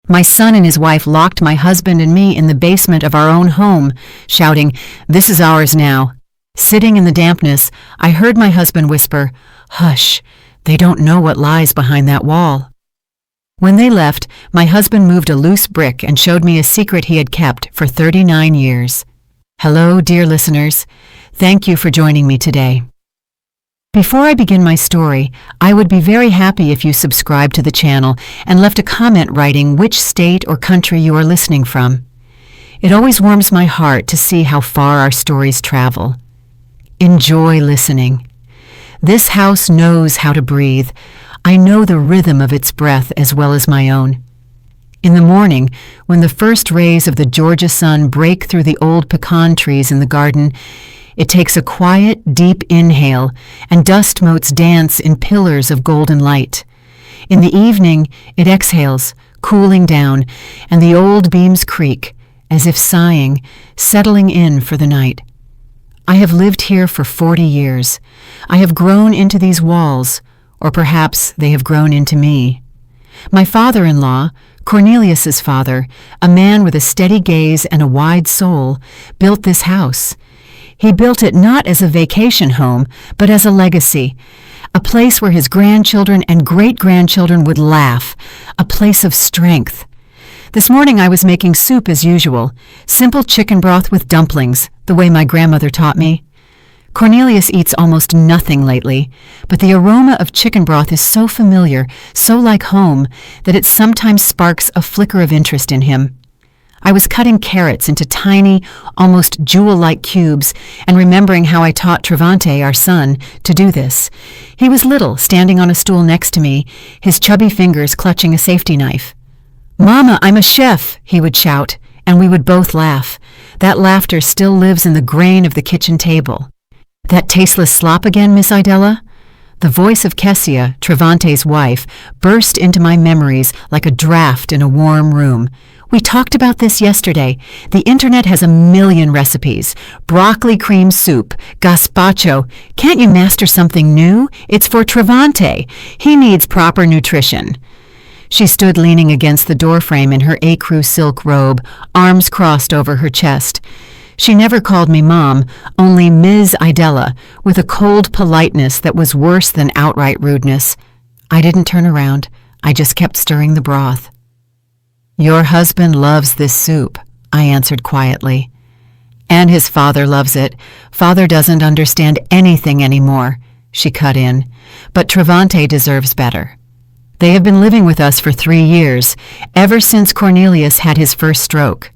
My son and his wife locked my husband and me in the basement of our own home, shouting, "This is ours now." Sitting in the dampness, I heard my husband whisper, "Hush, they don't know what lies behind that wall." When they left, my husband moved a loose brick and showed me a secret he had kept for 39 years. Hello, dear listeners. Thank you for joining me today. Before I begin my story, I would be very happy if you subscribed to the channel and left a comment writing which state or country you are listening from. It always warms my heart to see how far our stories travel. Enjoy listening. This house knows how to breathe. I know the rhythm of its breath as well as my own. In the morning, when the first rays of the Georgia sun break through the old pecan trees in the garden, it takes a quiet, deep inhale, and dust motes dance in pillars of golden light. In the evening, it exhales, cooling down, and the old beams creak, as if sighing, settling in for the night. I have lived here for 40 years. I have grown into these walls, or perhaps they have grown into me. My father-in-law, Cornelius's father, a man with a steady gaze and a wide soul, built this house. He built it not as a vacation home, but as a legacy, a place where his grandchildren and great-grandchildren would laugh, a place of strength. This morning I was making soup as usual, simple chicken broth with dumplings, the way my grandmother taught me. Cornelius eats almost nothing lately, but the aroma of chicken broth is so familiar, so like home, that it sometimes sparks a flicker of interest in him. I was cutting carrots into tiny, almost jewel-like cubes and remembering how I taught Travante, our son, to do this. He was little, standing on a stool next to me, his chubby fingers clutching a safety knife. "Mama, I'm a chef," he would shout, and we would both laugh. That laughter still lives in the grain of the kitchen table. "That tasteless slop again, Miss Idella?" The voice of Kessia, Travante's wife, burst into my memories like a draft in a warm room. "We talked about this yesterday. The internet has a million recipes. Broccoli cream soup, gazpacho. Can't you master something new? It's for Travante. He needs proper nutrition." She stood leaning against the doorframe in her ecru silk robe, arms crossed over her chest. She never called me Mom, only Ms. Idella, with a cold politeness that was worse than outright rudeness. I didn't turn around. I just kept stirring the broth. "Your husband loves this soup," I answered quietly. "And his father loves it. Father doesn't understand anything anymore," she cut in. "But Travante deserves better. They have been living with us for 3 years, ever since Cornelius had his first stroke.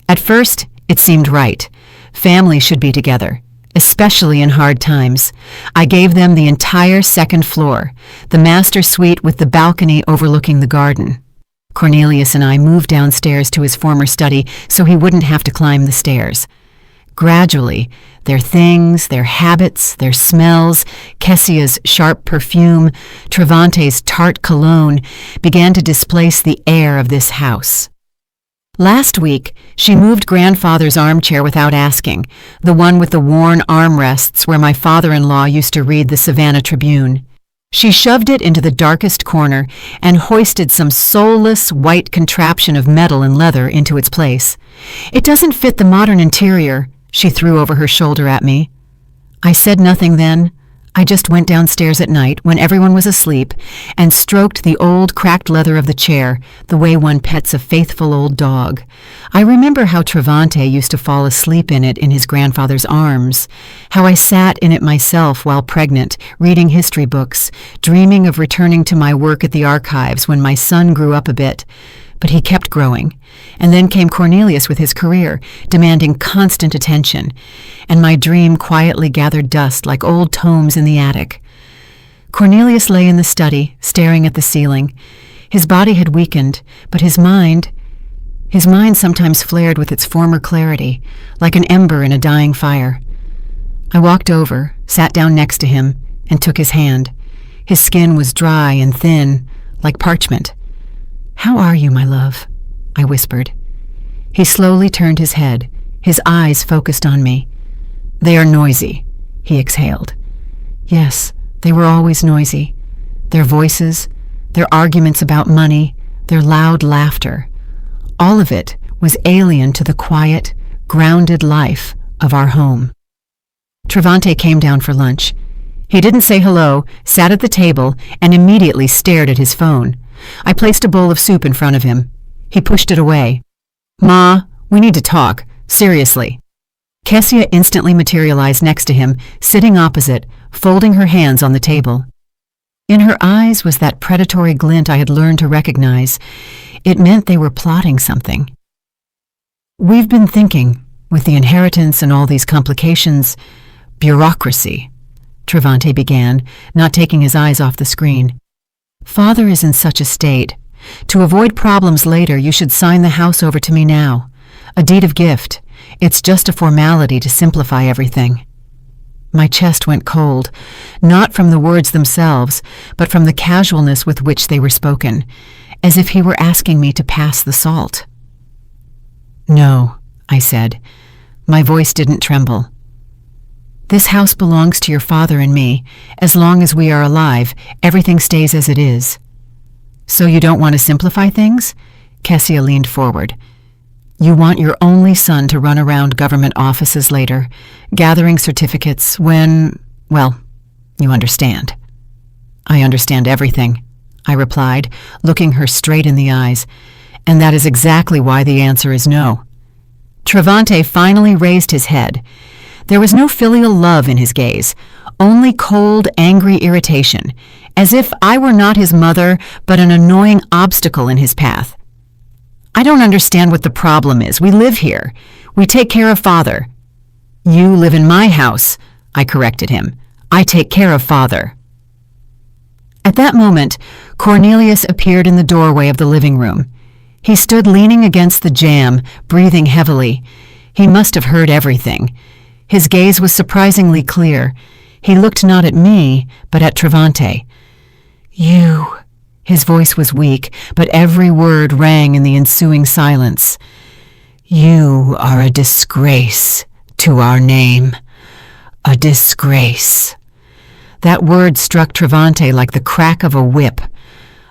At first, it seemed right. Family should be together, especially in hard times. I gave them the entire second floor, the master suite with the balcony overlooking the garden. Cornelius and I moved downstairs to his former study so he wouldn't have to climb the stairs. Gradually, their things, their habits, their smells, Kessia's sharp perfume, Travante's tart cologne, began to displace the air of this house. Last week, she moved grandfather's armchair without asking, the one with the worn armrests where my father-in-law used to read the Savannah Tribune. She shoved it into the darkest corner and hoisted some soulless white contraption of metal and leather into its place. "It doesn't fit the modern interior," she threw over her shoulder at me. I said nothing then. I just went downstairs at night when everyone was asleep and stroked the old cracked leather of the chair the way one pets a faithful old dog. I remember how Travante used to fall asleep in it in his grandfather's arms, how I sat in it myself while pregnant, reading history books, dreaming of returning to my work at the archives when my son grew up a bit. But he kept growing, and then came Cornelius with his career, demanding constant attention, and my dream quietly gathered dust like old tomes in the attic. Cornelius lay in the study, staring at the ceiling. His body had weakened, but his mind sometimes flared with its former clarity, like an ember in a dying fire. I walked over, sat down next to him, and took his hand. His skin was dry and thin, like parchment. "How are you, my love?" I whispered. He slowly turned his head, his eyes focused on me. "They are noisy," he exhaled. Yes, they were always noisy. Their voices, their arguments about money, their loud laughter, All of it was alien to the quiet, grounded life of our home. Travante came down for lunch. He didn't say hello, sat at the table, and immediately stared at his phone. I placed a bowl of soup in front of him. He pushed it away. "Ma, we need to talk. Seriously." Kessia instantly materialized next to him, sitting opposite, folding her hands on the table. In her eyes was that predatory glint I had learned to recognize. It meant they were plotting something. "We've been thinking, with the inheritance and all these complications, bureaucracy," Travante began, not taking his eyes off the screen. "Father is in such a state. To avoid problems later, you should sign the house over to me now. A deed of gift. It's just a formality to simplify everything." My chest went cold, not from the words themselves, but from the casualness with which they were spoken, as if he were asking me to pass the salt. "No," I said. My voice didn't tremble. "This house belongs to your father and me. As long as we are alive, everything stays as it is." "So you don't want to simplify things?" Kessia leaned forward. "You want your only son to run around government offices later, gathering certificates when, well, you understand." "I understand everything," I replied, looking her straight in the eyes. "And that is exactly why the answer is no." Travante finally raised his head. There was no filial love in his gaze, only cold, angry irritation, as if I were not his mother, but an annoying obstacle in his path. "I don't understand what the problem is. We live here. We take care of Father." "You live in my house," I corrected him. "I take care of Father." At that moment, Cornelius appeared in the doorway of the living room. He stood leaning against the jamb, breathing heavily. He must have heard everything. His gaze was surprisingly clear. He looked not at me, but at Travante. "You..." His voice was weak, but every word rang in the ensuing silence. "You are a disgrace to our name. A disgrace." That word struck Travante like the crack of a whip.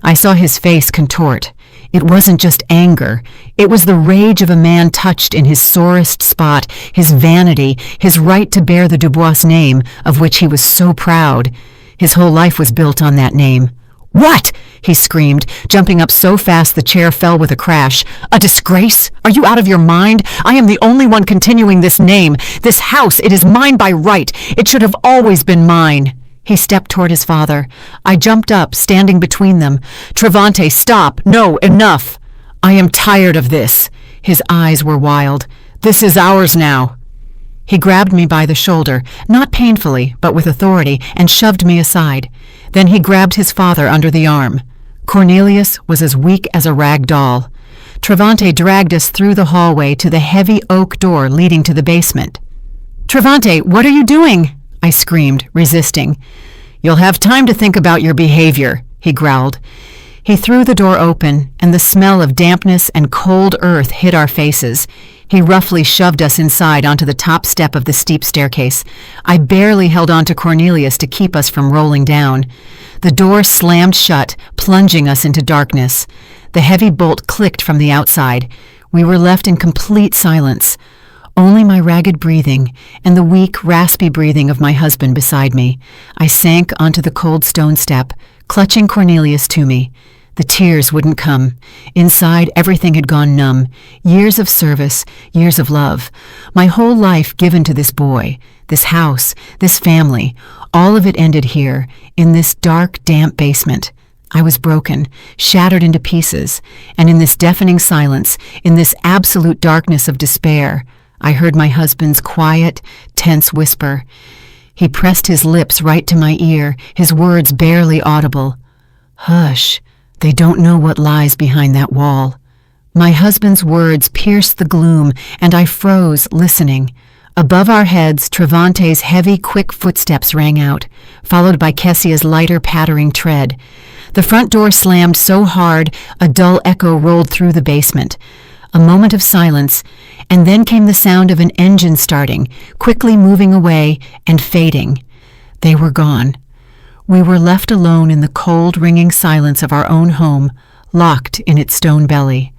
I saw his face contort. It wasn't just anger. It was the rage of a man touched in his sorest spot, his vanity, his right to bear the Dubois name, of which he was so proud. His whole life was built on that name. "What?" he screamed, jumping up so fast the chair fell with a crash. "A disgrace? Are you out of your mind? I am the only one continuing this name. This house, it is mine by right. It should have always been mine." He stepped toward his father. I jumped up, standing between them. "Travante, stop! No, enough! I am tired of this." His eyes were wild. "This is ours now." He grabbed me by the shoulder, not painfully, but with authority, and shoved me aside. Then he grabbed his father under the arm. Cornelius was as weak as a rag doll. Travante dragged us through the hallway to the heavy oak door leading to the basement. "Travante, what are you doing?" I screamed, resisting. "You'll have time to think about your behavior," he growled. He threw the door open, and the smell of dampness and cold earth hit our faces. He roughly shoved us inside onto the top step of the steep staircase. I barely held on to Cornelius to keep us from rolling down. The door slammed shut, plunging us into darkness. The heavy bolt clicked from the outside. We were left in complete silence. Only my ragged breathing and the weak, raspy breathing of my husband beside me. I sank onto the cold stone step, clutching Cornelius to me. The tears wouldn't come. Inside, everything had gone numb. Years of service, years of love. My whole life given to this boy, this house, this family. All of it ended here, in this dark, damp basement. I was broken, shattered into pieces, and in this deafening silence, in this absolute darkness of despair, I heard my husband's quiet, tense whisper. He pressed his lips right to my ear, his words barely audible. "Hush, they don't know what lies behind that wall." My husband's words pierced the gloom, and I froze, listening. Above our heads, Travante's heavy, quick footsteps rang out, followed by Kessia's lighter, pattering tread. The front door slammed so hard, a dull echo rolled through the basement. A moment of silence, and then came the sound of an engine starting, quickly moving away and fading. They were gone. We were left alone in the cold, ringing silence of our own home, locked in its stone belly.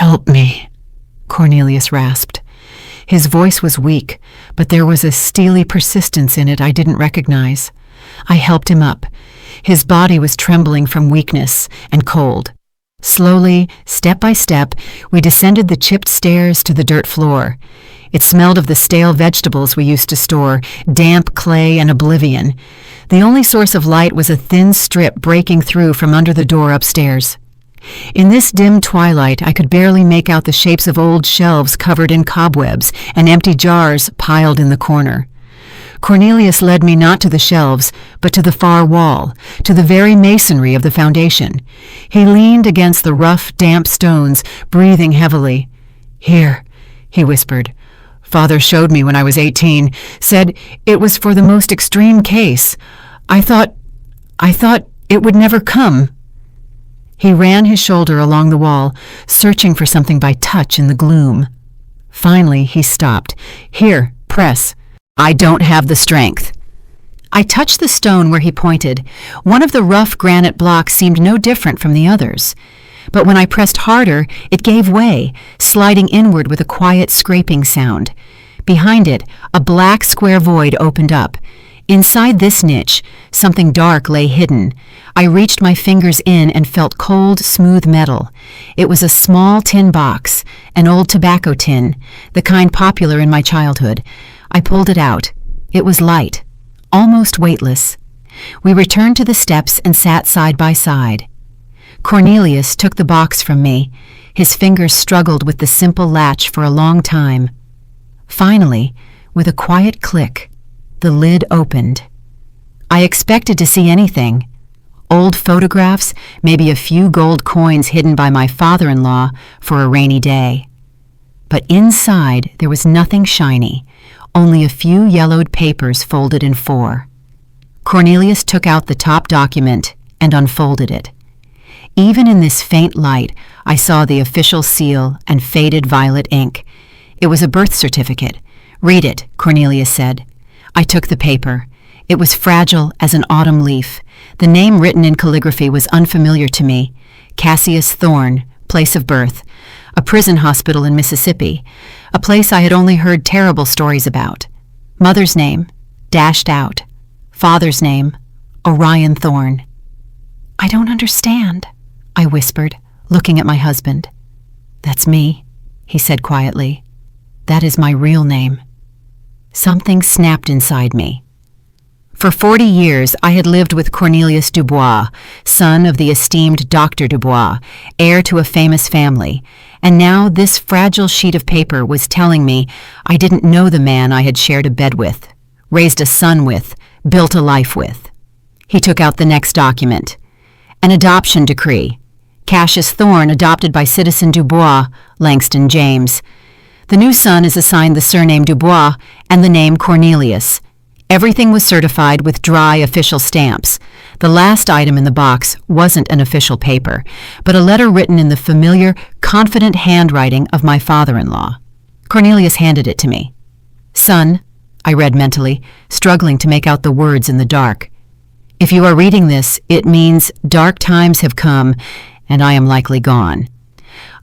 "Help me," Cornelius rasped. His voice was weak, but there was a steely persistence in it I didn't recognize. I helped him up. His body was trembling from weakness and cold. Slowly, step by step, we descended the chipped stairs to the dirt floor. It smelled of the stale vegetables we used to store, damp clay and oblivion. The only source of light was a thin strip breaking through from under the door upstairs. In this dim twilight, I could barely make out the shapes of old shelves covered in cobwebs and empty jars piled in the corner. Cornelius led me not to the shelves, but to the far wall, to the very masonry of the foundation. He leaned against the rough, damp stones, breathing heavily. "Here," he whispered. "Father showed me when I was 18, said it was for the most extreme case. I thought it would never come." He ran his shoulder along the wall, searching for something by touch in the gloom. Finally, he stopped. "Here, press. I don't have the strength." I touched the stone where he pointed. One of the rough granite blocks seemed no different from the others. But when I pressed harder, it gave way, sliding inward with a quiet scraping sound. Behind it, a black square void opened up. Inside this niche, something dark lay hidden. I reached my fingers in and felt cold, smooth metal. It was a small tin box, an old tobacco tin, the kind popular in my childhood. I pulled it out. It was light, almost weightless. We returned to the steps and sat side by side. Cornelius took the box from me. His fingers struggled with the simple latch for a long time. Finally, with a quiet click, the lid opened. I expected to see anything. Old photographs, maybe a few gold coins hidden by my father-in-law for a rainy day. But inside there was nothing shiny, only a few yellowed papers folded in four. Cornelius took out the top document and unfolded it. Even in this faint light, I saw the official seal and faded violet ink. It was a birth certificate. "Read it," Cornelius said. I took the paper. It was fragile as an autumn leaf. The name written in calligraphy was unfamiliar to me. Cassius Thorne, place of birth. A prison hospital in Mississippi. A place I had only heard terrible stories about. Mother's name, dashed out. Father's name, Orion Thorne. "I don't understand," I whispered, looking at my husband. "That's me," he said quietly. "That is my real name." Something snapped inside me. For 40 years, I had lived with Cornelius Dubois, son of the esteemed Dr. Dubois, heir to a famous family, and now this fragile sheet of paper was telling me I didn't know the man I had shared a bed with, raised a son with, built a life with. He took out the next document. An adoption decree. Cassius Thorne adopted by citizen Dubois, Langston James. The new son is assigned the surname Dubois and the name Cornelius. Everything was certified with dry official stamps. The last item in the box wasn't an official paper, but a letter written in the familiar, confident handwriting of my father-in-law. Cornelius handed it to me. "Son," I read mentally, struggling to make out the words in the dark. "If you are reading this, it means dark times have come, and I am likely gone.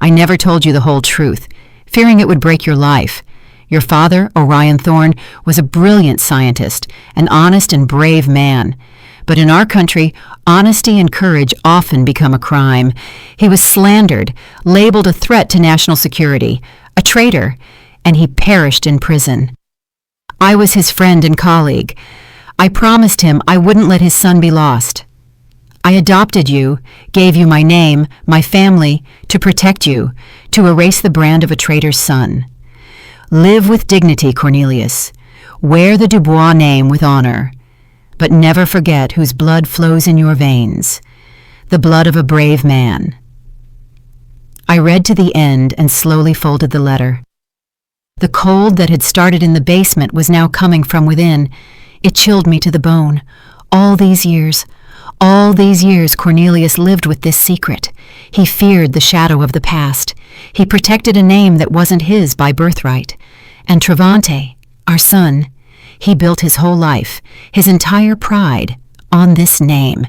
I never told you the whole truth, fearing it would break your life. Your father, Orion Thorne, was a brilliant scientist, an honest and brave man. But in our country, honesty and courage often become a crime. He was slandered, labeled a threat to national security, a traitor, and he perished in prison. I was his friend and colleague. I promised him I wouldn't let his son be lost. I adopted you, gave you my name, my family, to protect you, to erase the brand of a traitor's son. Live with dignity, Cornelius. Wear the Dubois name with honor. But never forget whose blood flows in your veins, the blood of a brave man." I read to the end and slowly folded the letter. The cold that had started in the basement was now coming from within. It chilled me to the bone. All these years Cornelius lived with this secret. He feared the shadow of the past. He protected a name that wasn't his by birthright. And Travante, our son, he built his whole life, his entire pride, on this name.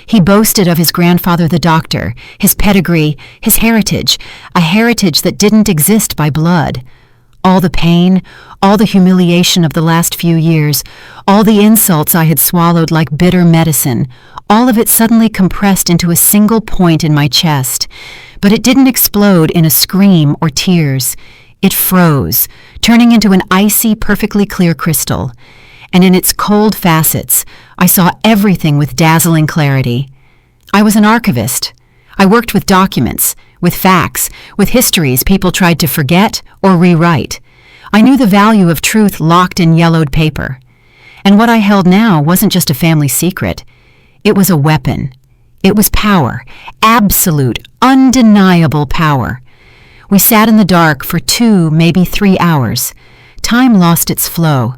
He boasted of his grandfather the doctor, his pedigree, his heritage, a heritage that didn't exist by blood. All the pain, all the humiliation of the last few years, all the insults I had swallowed like bitter medicine, all of it suddenly compressed into a single point in my chest. But it didn't explode in a scream or tears. It froze, turning into an icy, perfectly clear crystal. And in its cold facets, I saw everything with dazzling clarity. I was an archivist. I worked with documents, with facts, with histories people tried to forget or rewrite. I knew the value of truth locked in yellowed paper. And what I held now wasn't just a family secret. It was a weapon. It was power, absolute, undeniable power. We sat in the dark for 2, maybe 3 hours. Time lost its flow.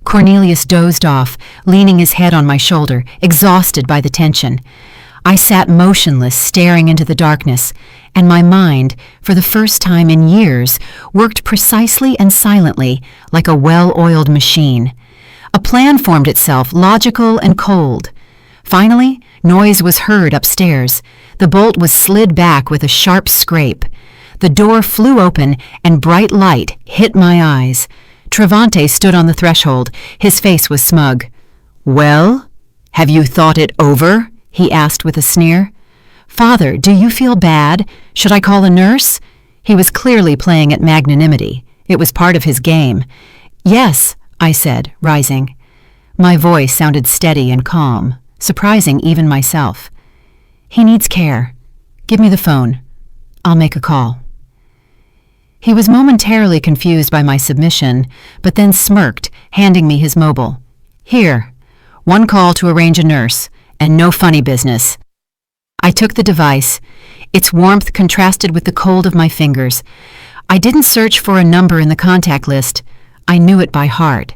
Cornelius dozed off, leaning his head on my shoulder, exhausted by the tension. I sat motionless, staring into the darkness, and my mind, for the first time in years, worked precisely and silently, like a well-oiled machine. A plan formed itself, logical and cold. Finally, noise was heard upstairs. The bolt was slid back with a sharp scrape. The door flew open, and bright light hit my eyes. Travante stood on the threshold. His face was smug. "Well, have you thought it over?" he asked with a sneer. "Father, do you feel bad? Should I call a nurse?" He was clearly playing at magnanimity. It was part of his game. "Yes," I said, rising. My voice sounded steady and calm, surprising even myself. "He needs care. Give me the phone. I'll make a call." He was momentarily confused by my submission, but then smirked, handing me his mobile. "Here, 1 call to arrange a nurse, and no funny business." I took the device. Its warmth contrasted with the cold of my fingers. I didn't search for a number in the contact list. I knew it by heart.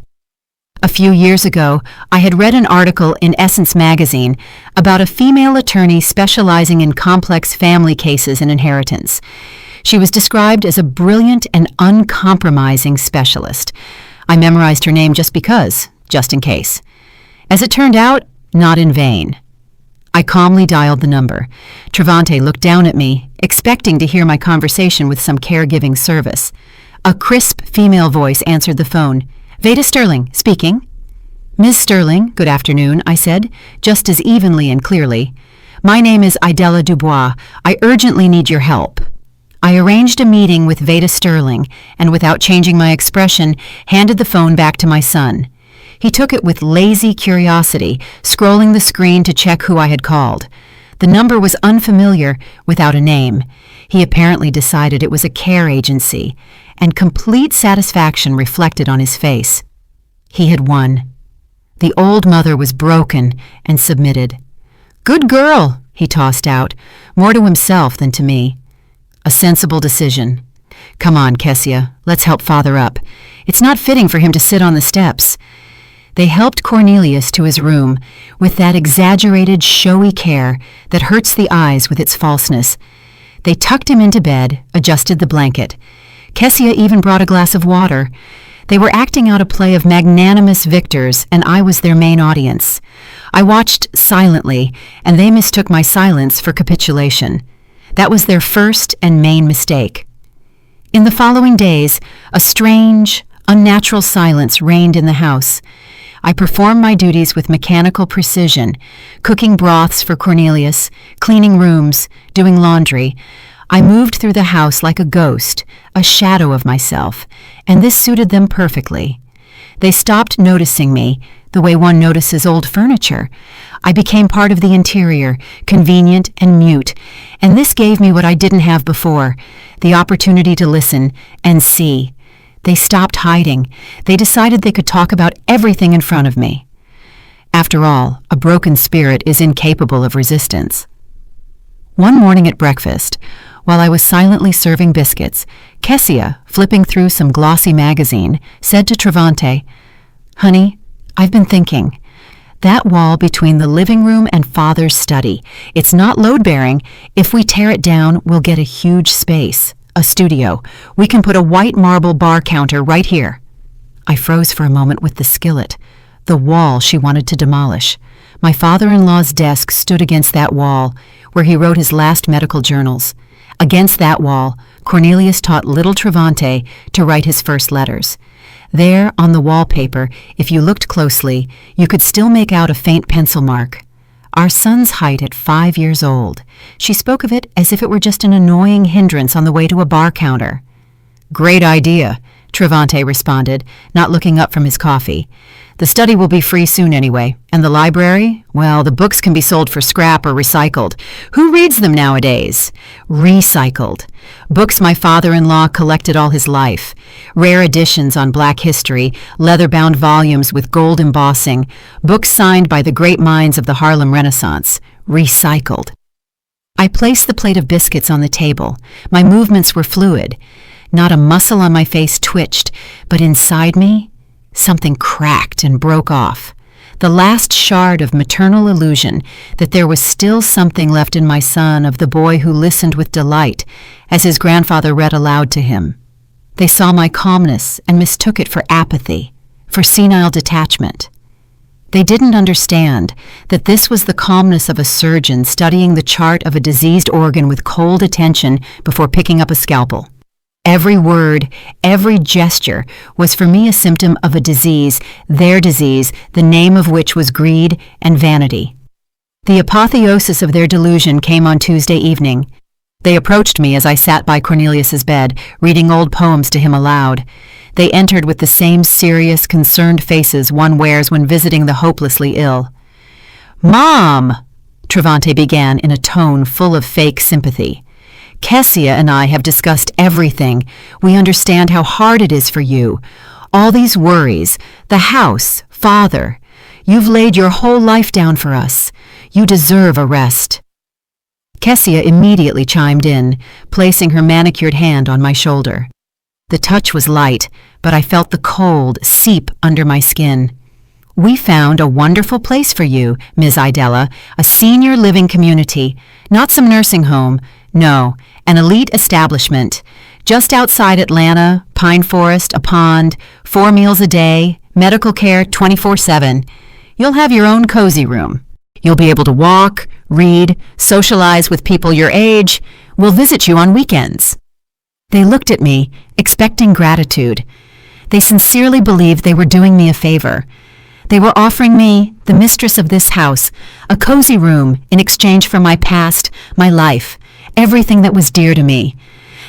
A few years ago, I had read an article in Essence magazine about a female attorney specializing in complex family cases and inheritance. She was described as a brilliant and uncompromising specialist. I memorized her name just because, just in case. As it turned out, not in vain. I calmly dialed the number. Travante looked down at me, expecting to hear my conversation with some caregiving service. A crisp female voice answered the phone. "Veda Sterling, speaking." "Ms. Sterling, good afternoon," I said, just as evenly and clearly. "My name is Idella Dubois. I urgently need your help." I arranged a meeting with Veda Sterling, and without changing my expression, handed the phone back to my son. He took it with lazy curiosity, scrolling the screen to check who I had called. The number was unfamiliar, without a name. He apparently decided it was a care agency, and complete satisfaction reflected on his face. He had won. The old mother was broken and submitted. "Good girl," he tossed out, more to himself than to me. A sensible decision. "Come on, Kessia, let's help Father up. It's not fitting for him to sit on the steps." They helped Cornelius to his room with that exaggerated, showy care that hurts the eyes with its falseness. They tucked him into bed, adjusted the blanket. Kessia even brought a glass of water. They were acting out a play of magnanimous victors, and I was their main audience. I watched silently, and they mistook my silence for capitulation. That was their first and main mistake. In the following days, a strange, unnatural silence reigned in the house. I performed my duties with mechanical precision, cooking broths for Cornelius, cleaning rooms, doing laundry. I moved through the house like a ghost, a shadow of myself, and this suited them perfectly. They stopped noticing me, the way one notices old furniture. I became part of the interior, convenient and mute, and this gave me what I didn't have before, the opportunity to listen and see. They stopped hiding. They decided they could talk about everything in front of me. After all, a broken spirit is incapable of resistance. One morning at breakfast, while I was silently serving biscuits, Kessia, flipping through some glossy magazine, said to Travante, "Honey, I've been thinking. That wall between the living room and Father's study, it's not load-bearing. If we tear it down, we'll get a huge space, a studio. We can put a white marble bar counter right here." I froze for a moment with the skillet, the wall she wanted to demolish. My father-in-law's desk stood against that wall, where he wrote his last medical journals. Against that wall, Cornelius taught little Travante to write his first letters. There, on the wallpaper, if you looked closely, you could still make out a faint pencil mark. Our son's height at 5 years old. She spoke of it as if it were just an annoying hindrance on the way to a bar counter. "Great idea," Travante responded, not looking up from his coffee. "The study will be free soon anyway, and the library? Well, the books can be sold for scrap or recycled. Who reads them nowadays? Recycled. Books my father-in-law collected all his life. Rare editions on Black history, leather-bound volumes with gold embossing, books signed by the great minds of the Harlem Renaissance. Recycled." I placed the plate of biscuits on the table. My movements were fluid. Not a muscle on my face twitched, but inside me, something cracked and broke off. The last shard of maternal illusion that there was still something left in my son of the boy who listened with delight as his grandfather read aloud to him. They saw my calmness and mistook it for apathy, for senile detachment. They didn't understand that this was the calmness of a surgeon studying the chart of a diseased organ with cold attention before picking up a scalpel. Every word, every gesture was for me a symptom of a disease, their disease, the name of which was greed and vanity. The apotheosis of their delusion came on Tuesday evening. They approached me as I sat by Cornelius's bed, reading old poems to him aloud. They entered with the same serious, concerned faces one wears when visiting the hopelessly ill. "Mom!" Travante began in a tone full of fake sympathy. "Kessia and I have discussed everything. We understand how hard it is for you. All these worries, the house, father. You've laid your whole life down for us. You deserve a rest." Kessia immediately chimed in, placing her manicured hand on my shoulder. The touch was light, but I felt the cold seep under my skin. "We found a wonderful place for you, Ms. Idella, a senior living community, not some nursing home. No, an elite establishment. Just outside Atlanta, pine forest, a pond, 4 meals a day, medical care 24/7. You'll have your own cozy room. You'll be able to walk, read, socialize with people your age. We'll visit you on weekends." They looked at me, expecting gratitude. They sincerely believed they were doing me a favor. They were offering me, the mistress of this house, a cozy room in exchange for my past, my life, everything that was dear to me.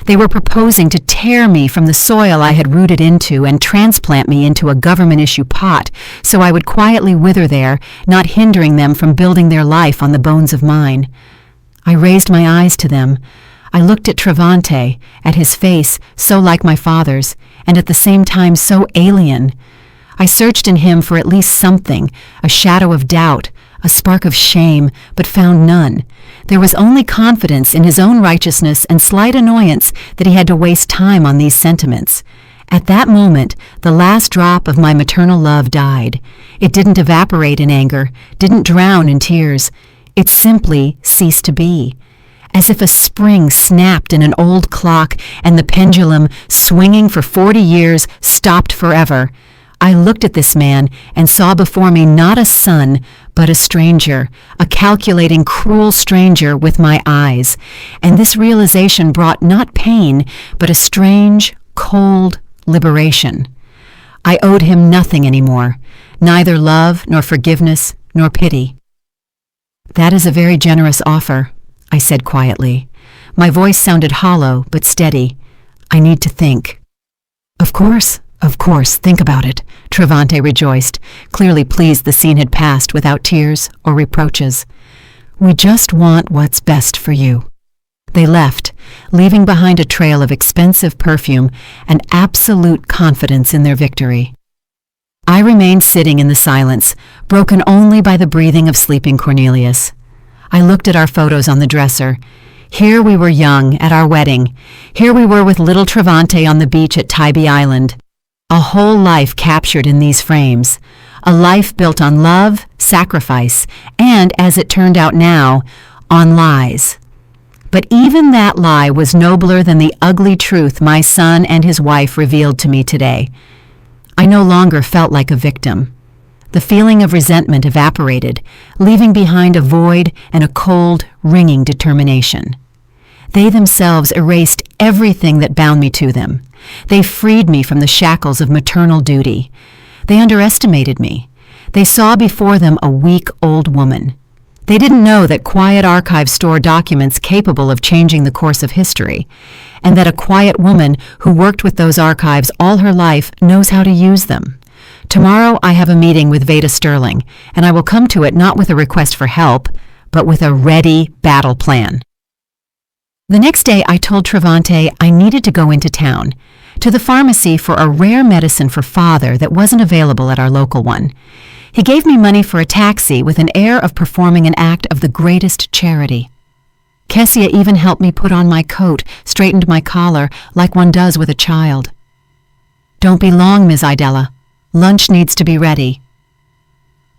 They were proposing to tear me from the soil I had rooted into and transplant me into a government-issue pot so I would quietly wither there, not hindering them from building their life on the bones of mine. I raised my eyes to them. I looked at Travante, at his face so like my father's, and at the same time so alien. I searched in him for at least something, a shadow of doubt, a spark of shame, but found none. There was only confidence in his own righteousness and slight annoyance that he had to waste time on these sentiments. At that moment, the last drop of my maternal love died. It didn't evaporate in anger, didn't drown in tears. It simply ceased to be. As if a spring snapped in an old clock and the pendulum, swinging for 40 years, stopped forever. I looked at this man and saw before me not a son, but a stranger, a calculating, cruel stranger with my eyes. And this realization brought not pain, but a strange, cold liberation. I owed him nothing anymore, neither love, nor forgiveness, nor pity. "That is a very generous offer," I said quietly. My voice sounded hollow, but steady. "I need to think." Of course, think about it," Travante rejoiced, clearly pleased the scene had passed without tears or reproaches. "We just want what's best for you." They left, leaving behind a trail of expensive perfume and absolute confidence in their victory. I remained sitting in the silence, broken only by the breathing of sleeping Cornelius. I looked at our photos on the dresser. Here we were young, at our wedding. Here we were with little Travante on the beach at Tybee Island. A whole life captured in these frames. A life built on love, sacrifice, and, as it turned out now, on lies. But even that lie was nobler than the ugly truth my son and his wife revealed to me today. I no longer felt like a victim. The feeling of resentment evaporated, leaving behind a void and a cold, ringing determination. They themselves erased everything that bound me to them. They freed me from the shackles of maternal duty. They underestimated me. They saw before them a weak old woman. They didn't know that quiet archives store documents capable of changing the course of history, and that a quiet woman who worked with those archives all her life knows how to use them. Tomorrow I have a meeting with Veda Sterling, and I will come to it not with a request for help, but with a ready battle plan. The next day I told Travante I needed to go into town, to the pharmacy for a rare medicine for father that wasn't available at our local one. He gave me money for a taxi with an air of performing an act of the greatest charity. Kessia even helped me put on my coat, straightened my collar, like one does with a child. "Don't be long, Ms. Idella. Lunch needs to be ready."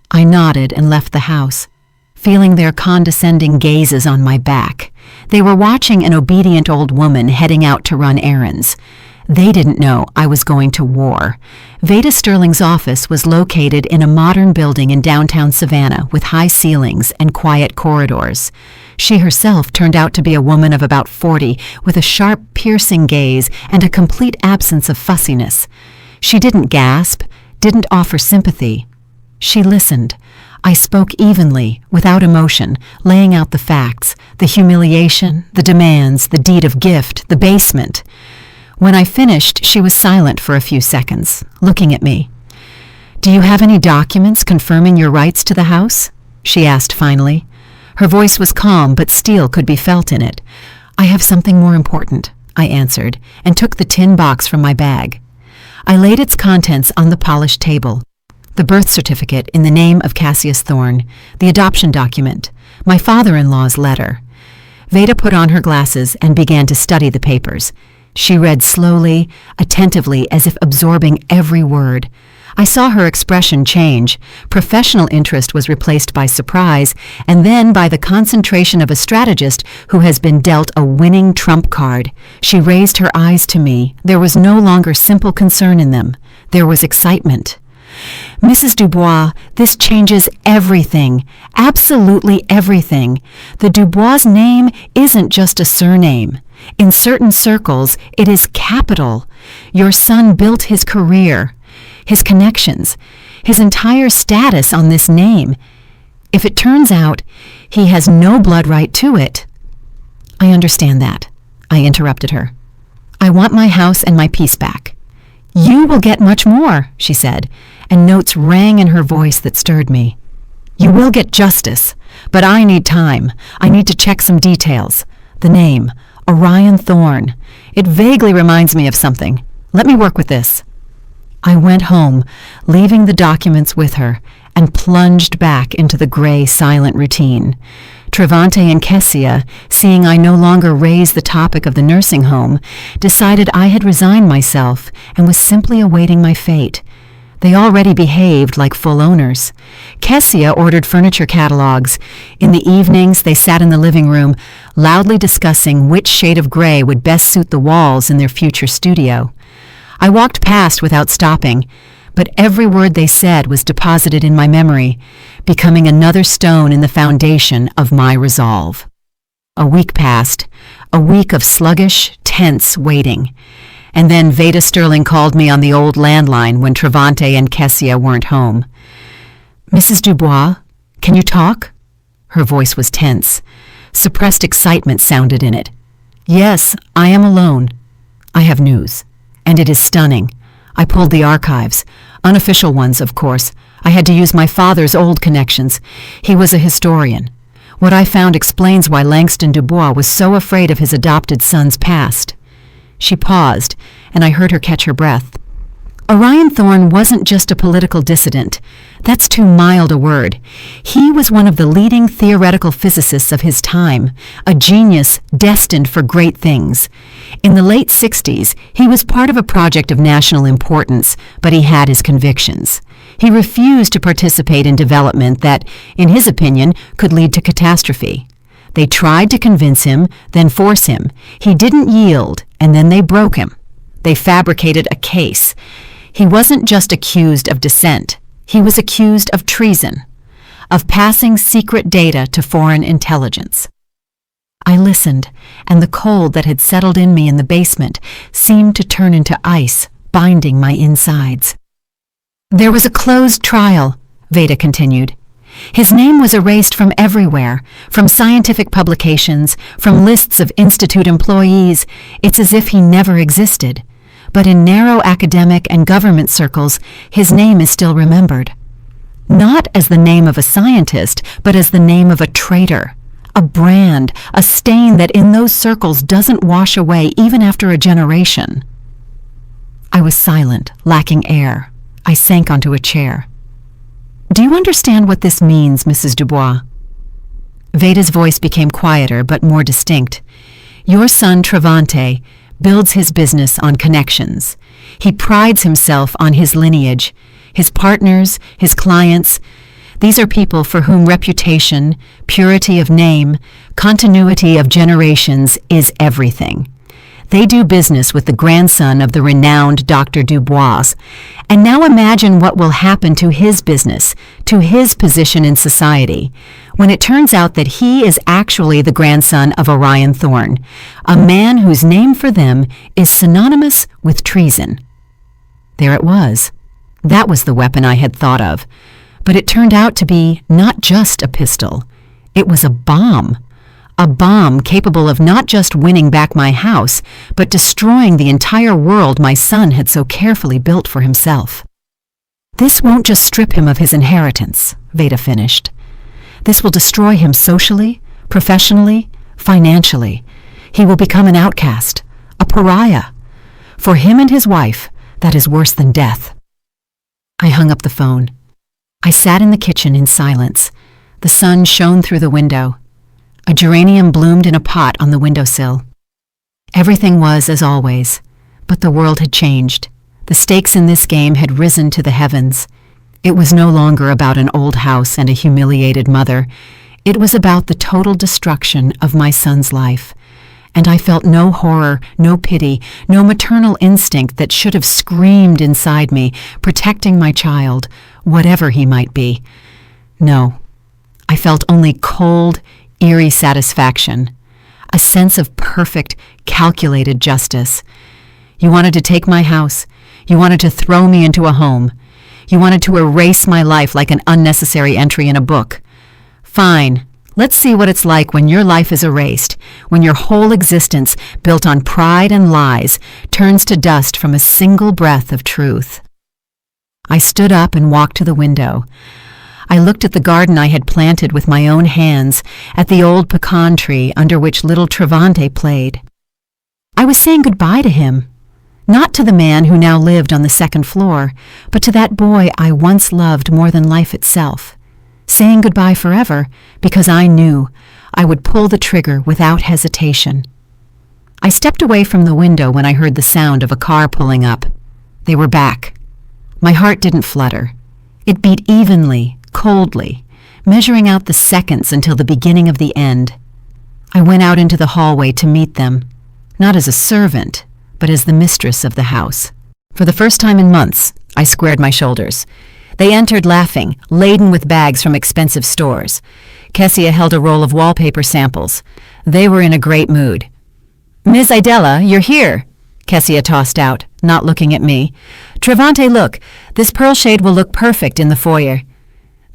I nodded and left the house, feeling their condescending gazes on my back. They were watching an obedient old woman heading out to run errands. They didn't know I was going to war. Veda Sterling's office was located in a modern building in downtown Savannah with high ceilings and quiet corridors. She herself turned out to be a woman of about 40 with a sharp, piercing gaze and a complete absence of fussiness. She didn't gasp, didn't offer sympathy. She listened. I spoke evenly, without emotion, laying out the facts, the humiliation, the demands, the deed of gift, the basement. When I finished, she was silent for a few seconds, looking at me. "Do you have any documents confirming your rights to the house?" she asked finally. Her voice was calm, but steel could be felt in it. "I have something more important," I answered, and took the tin box from my bag. I laid its contents on the polished table. The birth certificate in the name of Cassius Thorne, the adoption document, my father-in-law's letter. Veda put on her glasses and began to study the papers. She read slowly, attentively, as if absorbing every word. I saw her expression change. Professional interest was replaced by surprise, and then by the concentration of a strategist who has been dealt a winning trump card. She raised her eyes to me. There was no longer simple concern in them. There was excitement. "Mrs. Dubois, this changes everything, absolutely everything. The Dubois name isn't just a surname. In certain circles, it is capital. Your son built his career, his connections, his entire status on this name. If it turns out he has no blood right to it—" "I understand that," I interrupted her. "I want my house and my peace back." "You will get much more," she said, and notes rang in her voice that stirred me. "You will get justice, but I need time. I need to check some details. The name, Orion Thorne. It vaguely reminds me of something. Let me work with this." I went home, leaving the documents with her, and plunged back into the gray, silent routine. Travante and Kessia, seeing I no longer raised the topic of the nursing home, decided I had resigned myself and was simply awaiting my fate. They already behaved like full owners. Kessia ordered furniture catalogs. In the evenings, they sat in the living room, loudly discussing which shade of gray would best suit the walls in their future studio. I walked past without stopping, but every word they said was deposited in my memory, becoming another stone in the foundation of my resolve. A week passed, a week of sluggish, tense waiting. And then Veda Sterling called me on the old landline when Travante and Kessia weren't home. "Mrs. Dubois, can you talk?" Her voice was tense. Suppressed excitement sounded in it. "Yes, I am alone. I have news, and it is stunning. I pulled the archives, unofficial ones, of course. I had to use my father's old connections. He was a historian. What I found explains why Langston Dubois was so afraid of his adopted son's past." She paused, and I heard her catch her breath. Orion Thorne wasn't just a political dissident. That's too mild a word. He was one of the leading theoretical physicists of his time, a genius destined for great things. In the late 60s, he was part of a project of national importance, but he had his convictions. He refused to participate in development that, in his opinion, could lead to catastrophe. They tried to convince him, then force him. He didn't yield, and then they broke him. They fabricated a case. He wasn't just accused of dissent. He was accused of treason, of passing secret data to foreign intelligence. I listened, and the cold that had settled in me in the basement seemed to turn into ice, binding my insides. There was a closed trial, Veda continued. His name was erased from everywhere, from scientific publications, from lists of institute employees. It's as if he never existed. But in narrow academic and government circles, his name is still remembered. Not as the name of a scientist, but as the name of a traitor, a brand, a stain that in those circles doesn't wash away even after a generation. I was silent, lacking air. I sank onto a chair. Do you understand what this means, Mrs. Dubois? Veda's voice became quieter but more distinct. Your son Travante builds his business on connections. He prides himself on his lineage, his partners, his clients. These are people for whom reputation, purity of name, continuity of generations is everything. They do business with the grandson of the renowned Dr. Dubois. And now imagine what will happen to his business, to his position in society, when it turns out that he is actually the grandson of Orion Thorne, a man whose name for them is synonymous with treason. There it was. That was the weapon I had thought of. But it turned out to be not just a pistol. It was a bomb. A bomb capable of not just winning back my house, but destroying the entire world my son had so carefully built for himself. This won't just strip him of his inheritance, Veda finished. This will destroy him socially, professionally, financially. He will become an outcast, a pariah. For him and his wife, that is worse than death. I hung up the phone. I sat in the kitchen in silence. The sun shone through the window. A geranium bloomed in a pot on the windowsill. Everything was as always, but the world had changed. The stakes in this game had risen to the heavens. It was no longer about an old house and a humiliated mother. It was about the total destruction of my son's life. And I felt no horror, no pity, no maternal instinct that should have screamed inside me, protecting my child, whatever he might be. No, I felt only cold, eerie satisfaction, a sense of perfect, calculated justice. You wanted to take my house. You wanted to throw me into a home. You wanted to erase my life like an unnecessary entry in a book. Fine. Let's see what it's like when your life is erased, when your whole existence, built on pride and lies, turns to dust from a single breath of truth. I stood up and walked to the window. I looked at the garden I had planted with my own hands, at the old pecan tree under which little Travante played. I was saying goodbye to him, not to the man who now lived on the second floor, but to that boy I once loved more than life itself. Saying goodbye forever because I knew I would pull the trigger without hesitation. I stepped away from the window when I heard the sound of a car pulling up. They were back. My heart didn't flutter. It beat evenly, coldly, measuring out the seconds until the beginning of the end. I went out into the hallway to meet them, not as a servant, but as the mistress of the house. For the first time in months, I squared my shoulders. They entered laughing, laden with bags from expensive stores. Kessia held a roll of wallpaper samples. They were in a great mood. Ms. Idella, you're here, Kessia tossed out, not looking at me. Travante, look, this pearl shade will look perfect in the foyer.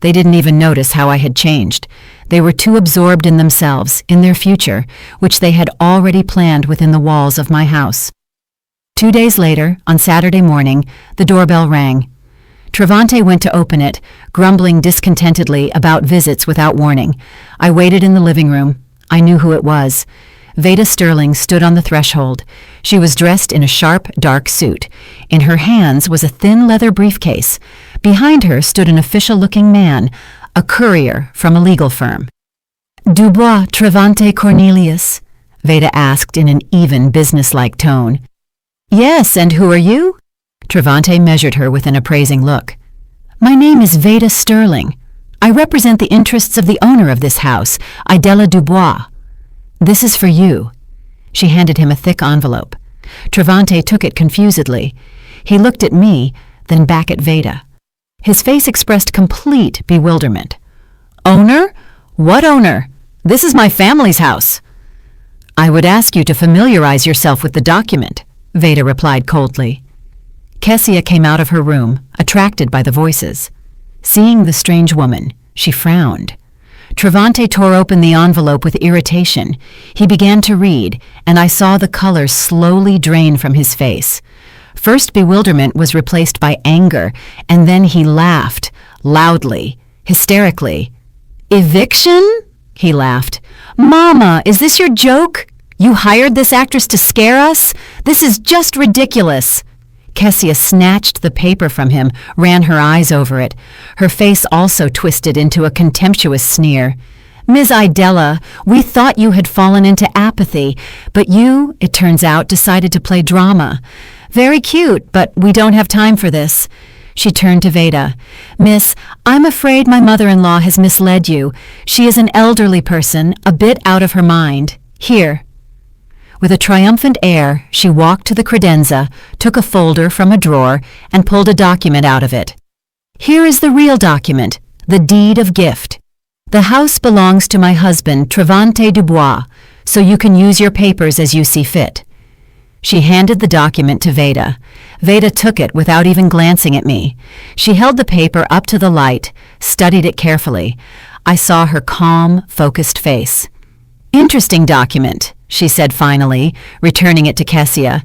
They didn't even notice how I had changed. They were too absorbed in themselves, in their future, which they had already planned within the walls of my house. 2 days later, on Saturday morning, the doorbell rang. Travante went to open it, grumbling discontentedly about visits without warning. I waited in the living room. I knew who it was. Veda Sterling stood on the threshold. She was dressed in a sharp, dark suit. In her hands was a thin leather briefcase. Behind her stood an official-looking man, a courier from a legal firm. Dubois Travante Cornelius? Veda asked in an even, businesslike tone. Yes, and who are you? Travante measured her with an appraising look. My name is Veda Sterling. I represent the interests of the owner of this house, Idella Dubois. This is for you. She handed him a thick envelope. Travante took it confusedly. He looked at me, then back at Veda. His face expressed complete bewilderment. Owner? What owner? This is my family's house. I would ask you to familiarize yourself with the document, Veda replied coldly. Kessia came out of her room, attracted by the voices. Seeing the strange woman, she frowned. Travante tore open the envelope with irritation. He began to read, and I saw the color slowly drain from his face. First bewilderment was replaced by anger, and then he laughed, loudly, hysterically. Eviction? He laughed. Mama, is this your joke? You hired this actress to scare us? This is just ridiculous. Kessia snatched the paper from him, ran her eyes over it. Her face also twisted into a contemptuous sneer. Ms. Idella, we thought you had fallen into apathy, but you, it turns out, decided to play drama. Very cute, but we don't have time for this. She turned to Veda. Miss, I'm afraid my mother-in-law has misled you. She is an elderly person, a bit out of her mind. Here. With a triumphant air, she walked to the credenza, took a folder from a drawer, and pulled a document out of it. Here is the real document, the deed of gift. The house belongs to my husband, Travante Dubois, so you can use your papers as you see fit. She handed the document to Veda. Veda took it without even glancing at me. She held the paper up to the light, studied it carefully. I saw her calm, focused face. Interesting document, she said finally, returning it to Kessia.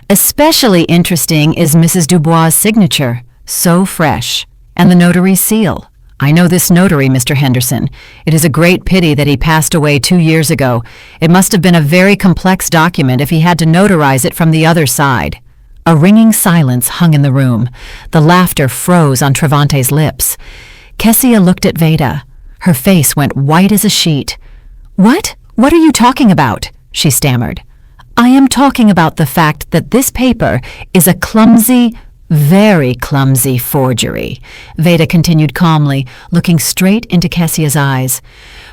Especially interesting is Mrs. Dubois' signature, so fresh, and the notary's seal. I know this notary, Mr. Henderson. It is a great pity that he passed away 2 years ago. It must have been a very complex document if he had to notarize it from the other side. A ringing silence hung in the room. The laughter froze on Travante's lips. Kessia looked at Veda. Her face went white as a sheet. What? What are you talking about? She stammered. I am talking about the fact that this paper is a clumsy, very clumsy forgery, Veda continued calmly, looking straight into Kessia's eyes.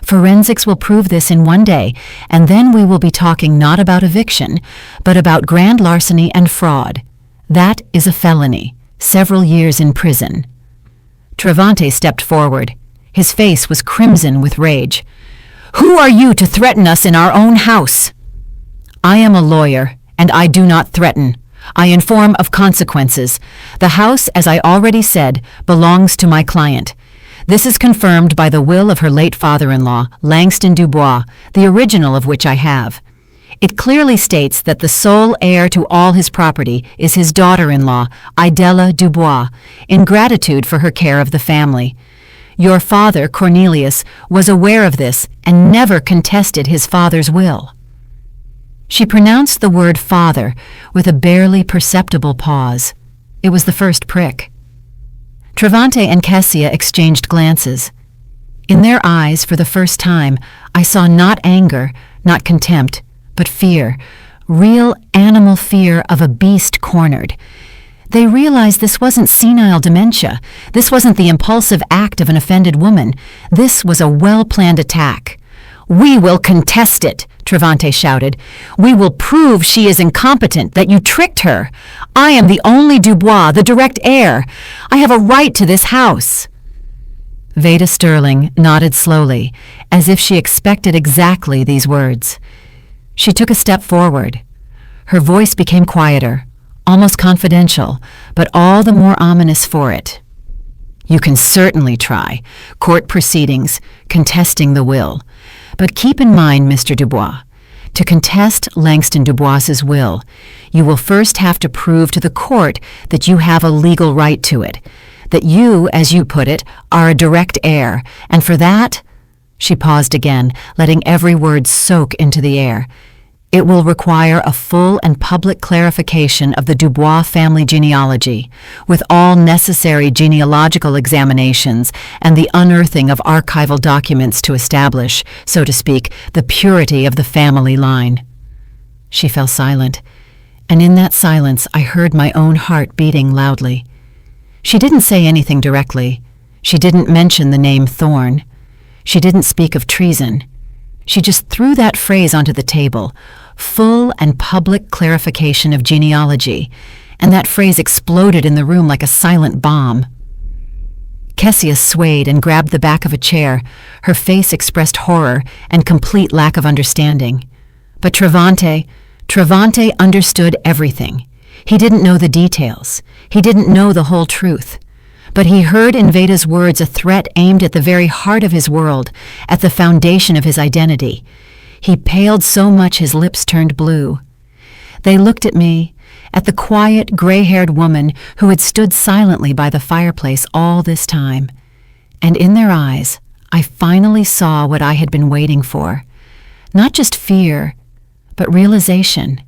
Forensics will prove this in one day, and then we will be talking not about eviction, but about grand larceny and fraud. That is a felony, several years in prison. Travante stepped forward. His face was crimson with rage. Who are you to threaten us in our own house? I am a lawyer, and I do not threaten. I inform of consequences. The house, as I already said, belongs to my client. This is confirmed by the will of her late father-in-law, Langston Dubois, the original of which I have. It clearly states that the sole heir to all his property is his daughter-in-law, Idella Dubois, in gratitude for her care of the family. Your father, Cornelius, was aware of this and never contested his father's will. She pronounced the word father with a barely perceptible pause. It was the first prick. Travante and Kessia exchanged glances. In their eyes, for the first time, I saw not anger, not contempt, but fear, real animal fear of a beast cornered. They realized this wasn't senile dementia. This wasn't the impulsive act of an offended woman. This was a well-planned attack. We will contest it, Travante shouted. We will prove she is incompetent, that you tricked her. I am the only Dubois, the direct heir. I have a right to this house. Veda Sterling nodded slowly, as if she expected exactly these words. She took a step forward. Her voice became quieter, almost confidential, but all the more ominous for it. You can certainly try. Court proceedings, contesting the will. But keep in mind, Mr. Dubois, to contest Langston Dubois's will, you will first have to prove to the court that you have a legal right to it, that you, as you put it, are a direct heir, and for that, she paused again, letting every word soak into the air. It will require a full and public clarification of the Dubois family genealogy, with all necessary genealogical examinations and the unearthing of archival documents to establish, so to speak, the purity of the family line. She fell silent, and in that silence I heard my own heart beating loudly. She didn't say anything directly. She didn't mention the name Thorne. She didn't speak of treason. She just threw that phrase onto the table, full and public clarification of genealogy, and that phrase exploded in the room like a silent bomb. Kessia swayed and grabbed the back of a chair. Her face expressed horror and complete lack of understanding. But Travante understood everything. He didn't know the details. He didn't know the whole truth. But he heard in Veda's words a threat aimed at the very heart of his world, at the foundation of his identity. He paled so much his lips turned blue. They looked at me, at the quiet, gray-haired woman who had stood silently by the fireplace all this time. And in their eyes, I finally saw what I had been waiting for. Not just fear, but realization.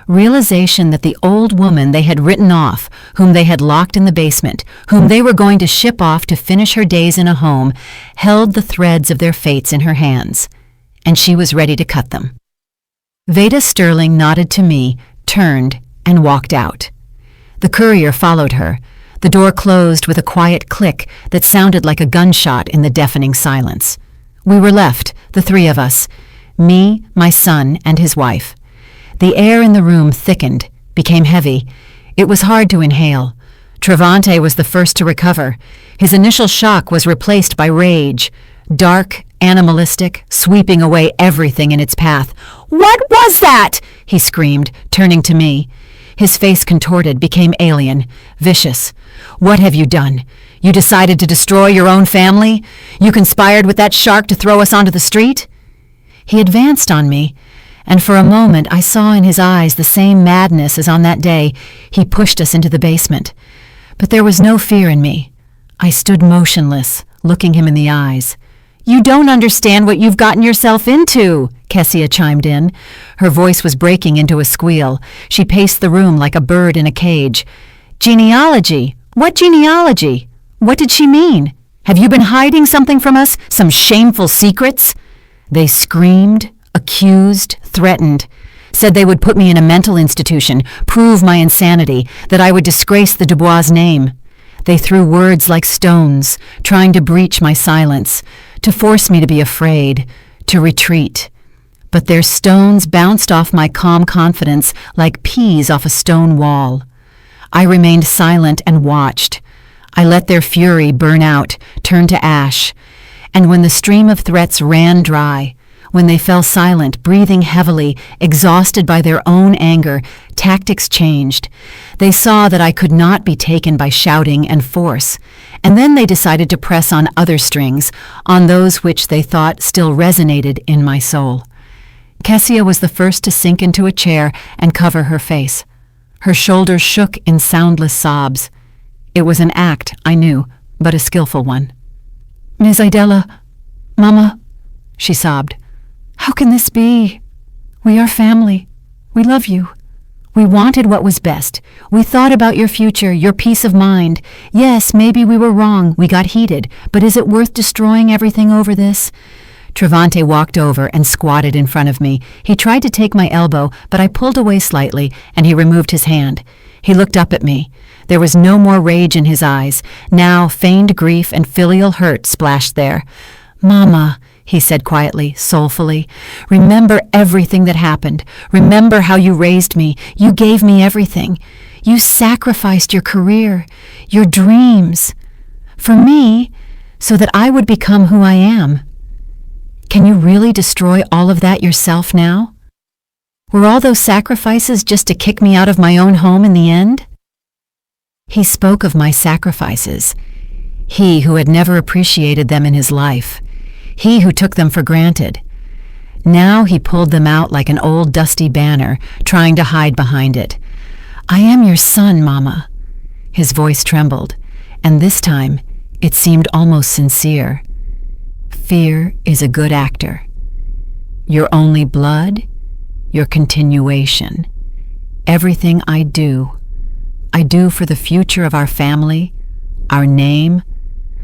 Realization that the old woman they had written off, whom they had locked in the basement, whom they were going to ship off to finish her days in a home, held the threads of their fates in her hands, and she was ready to cut them. Veda Sterling nodded to me, turned, and walked out. The courier followed her. The door closed with a quiet click that sounded like a gunshot in the deafening silence. We were left, the three of us, me, my son, and his wife. The air in the room thickened, became heavy. It was hard to inhale. Travante was the first to recover. His initial shock was replaced by rage, dark, animalistic, sweeping away everything in its path. "What was that?" he screamed, turning to me. His face contorted, became alien, vicious. "What have you done? You decided to destroy your own family? You conspired with that shark to throw us onto the street?" He advanced on me, and for a moment I saw in his eyes the same madness as on that day he pushed us into the basement. But there was no fear in me. I stood motionless, looking him in the eyes. "You don't understand what you've gotten yourself into," Kessia chimed in. Her voice was breaking into a squeal. She paced the room like a bird in a cage. "Genealogy? What genealogy? What did she mean? Have you been hiding something from us? Some shameful secrets?" They screamed, accused, threatened, said they would put me in a mental institution, prove my insanity, that I would disgrace the Dubois name. They threw words like stones, trying to breach my silence, to force me to be afraid, to retreat. But their stones bounced off my calm confidence like peas off a stone wall. I remained silent and watched. I let their fury burn out, turn to ash. And when the stream of threats ran dry, when they fell silent, breathing heavily, exhausted by their own anger, tactics changed. They saw that I could not be taken by shouting and force, and then they decided to press on other strings, on those which they thought still resonated in my soul. Kessia was the first to sink into a chair and cover her face. Her shoulders shook in soundless sobs. It was an act, I knew, but a skillful one. "Ms. Idella, Mama," she sobbed. "How can this be? We are family. We love you. We wanted what was best. We thought about your future, your peace of mind. Yes, maybe we were wrong, we got heated, but is it worth destroying everything over this?" Travante walked over and squatted in front of me. He tried to take my elbow, but I pulled away slightly, and he removed his hand. He looked up at me. There was no more rage in his eyes. Now feigned grief and filial hurt splashed there. "Mama," he said quietly, soulfully, "remember everything that happened. Remember how you raised me. You gave me everything. You sacrificed your career, your dreams, for me, so that I would become who I am. Can you really destroy all of that yourself now? Were all those sacrifices just to kick me out of my own home in the end?" He spoke of my sacrifices. He who had never appreciated them in his life. He who took them for granted. Now he pulled them out like an old dusty banner, trying to hide behind it. "I am your son, Mama." His voice trembled, and this time it seemed almost sincere. "Fear is a good actor. Your only blood, your continuation. Everything I do for the future of our family, our name,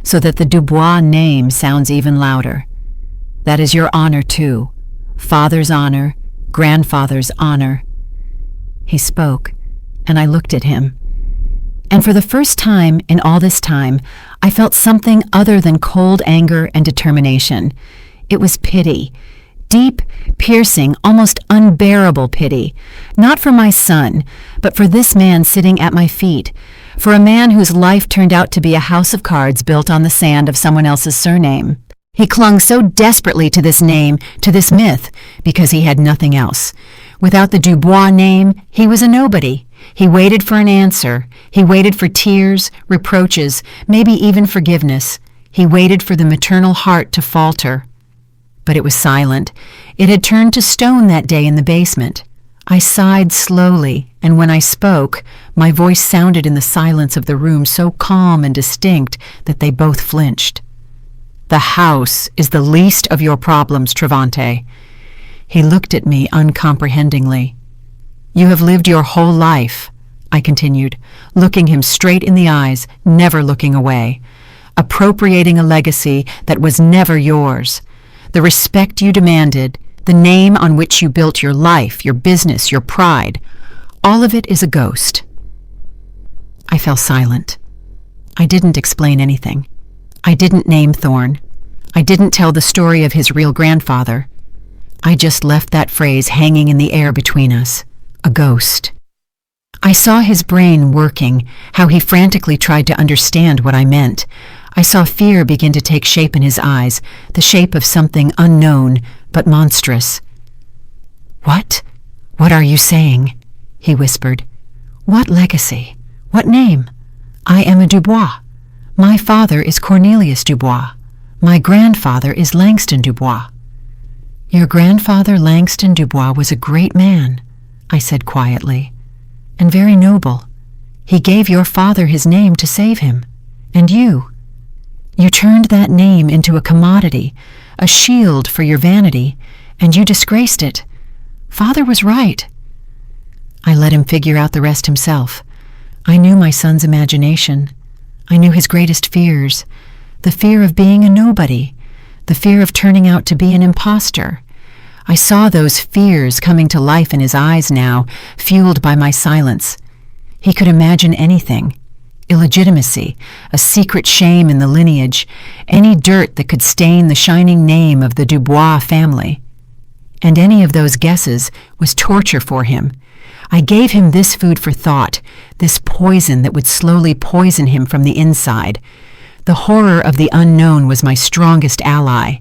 so that the Dubois name sounds even louder. That is your honor too, father's honor, grandfather's honor." He spoke, and I looked at him. And for the first time in all this time, I felt something other than cold anger and determination. It was pity. Deep, piercing, almost unbearable pity. Not for my son, but for this man sitting at my feet, for a man whose life turned out to be a house of cards built on the sand of someone else's surname. He clung so desperately to this name, to this myth, because he had nothing else. Without the Dubois name, he was a nobody. He waited for an answer. He waited for tears, reproaches, maybe even forgiveness. He waited for the maternal heart to falter. But it was silent. It had turned to stone that day in the basement. I sighed slowly, and when I spoke, my voice sounded in the silence of the room so calm and distinct that they both flinched. "The house is the least of your problems, Travante." He looked at me uncomprehendingly. "You have lived your whole life," I continued, looking him straight in the eyes, never looking away, "appropriating a legacy that was never yours. The respect you demanded, the name on which you built your life, your business, your pride, all of it is a ghost." I fell silent. I didn't explain anything. I didn't name Thorne. I didn't tell the story of his real grandfather. I just left that phrase hanging in the air between us. A ghost. I saw his brain working, how he frantically tried to understand what I meant. I saw fear begin to take shape in his eyes, the shape of something unknown, but monstrous. "What? What are you saying?" he whispered. "What legacy? What name? I am a Dubois. My father is Cornelius Dubois. My grandfather is Langston Dubois." "Your grandfather, Langston Dubois, was a great man," I said quietly, "and very noble. He gave your father his name to save him. And you turned that name into a commodity, a shield for your vanity, and you disgraced it. Father was right." I let him figure out the rest himself. I knew my son's imagination. I knew his greatest fears, the fear of being a nobody, the fear of turning out to be an imposter. I saw those fears coming to life in his eyes now, fueled by my silence. He could imagine anything. Illegitimacy, a secret shame in the lineage, any dirt that could stain the shining name of the Dubois family. And any of those guesses was torture for him. I gave him this food for thought, this poison that would slowly poison him from the inside. The horror of the unknown was my strongest ally.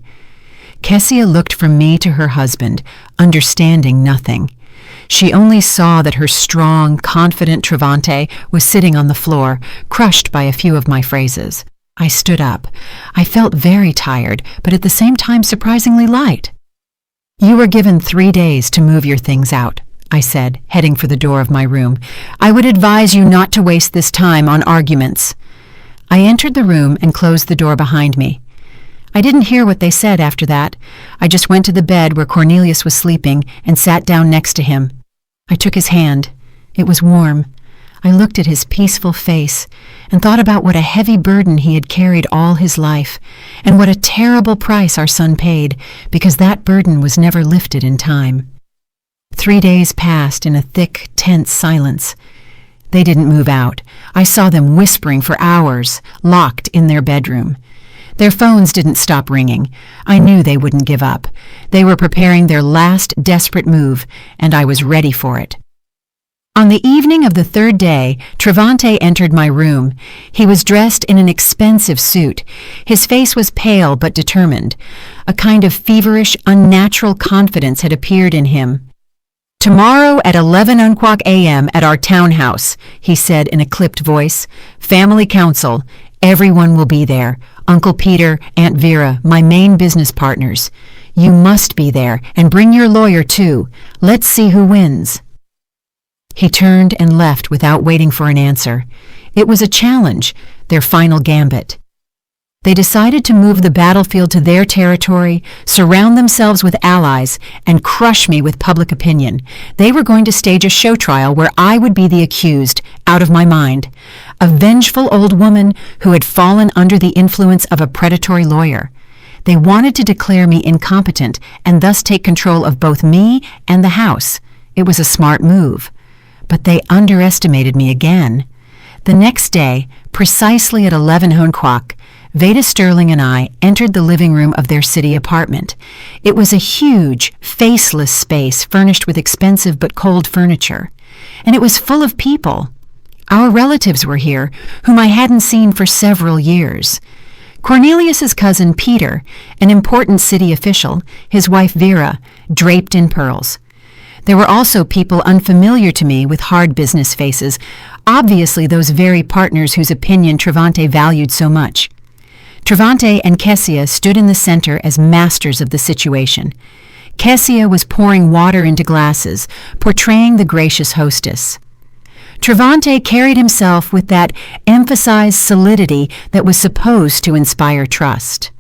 Kessia looked from me to her husband, understanding nothing. She only saw that her strong, confident Travante was sitting on the floor, crushed by a few of my phrases. I stood up. I felt very tired, but at the same time surprisingly light. "You were given 3 days to move your things out," I said, heading for the door of my room. "I would advise you not to waste this time on arguments." I entered the room and closed the door behind me. I didn't hear what they said after that. I just went to the bed where Cornelius was sleeping and sat down next to him. I took his hand. It was warm. I looked at his peaceful face and thought about what a heavy burden he had carried all his life, and what a terrible price our son paid, because that burden was never lifted in time. 3 days passed in a thick, tense silence. They didn't move out. I saw them whispering for hours, locked in their bedroom. Their phones didn't stop ringing. I knew they wouldn't give up. They were preparing their last desperate move, and I was ready for it. On the evening of the 3rd day, Travante entered my room. He was dressed in an expensive suit. His face was pale but determined. A kind of feverish, unnatural confidence had appeared in him. "Tomorrow at 11 a.m. at our townhouse," he said in a clipped voice. "Family council. Everyone will be there. Uncle Peter, Aunt Vera, my main business partners. You must be there, and bring your lawyer too. Let's see who wins." He turned and left without waiting for an answer. It was a challenge, their final gambit. They decided to move the battlefield to their territory, surround themselves with allies, and crush me with public opinion. They were going to stage a show trial where I would be the accused, out of my mind, a vengeful old woman who had fallen under the influence of a predatory lawyer. They wanted to declare me incompetent and thus take control of both me and the house. It was a smart move. But they underestimated me again. The next day, precisely at 11 o'clock, Veda Sterling and I entered the living room of their city apartment. It was a huge, faceless space furnished with expensive but cold furniture, and it was full of people. Our relatives were here, whom I hadn't seen for several years. Cornelius's cousin Peter, an important city official, his wife Vera, draped in pearls. There were also people unfamiliar to me with hard business faces, obviously those very partners whose opinion Travante valued so much. Travante and Kessia stood in the center as masters of the situation. Kessia was pouring water into glasses, portraying the gracious hostess. Travante carried himself with that emphasized solidity that was supposed to inspire trust.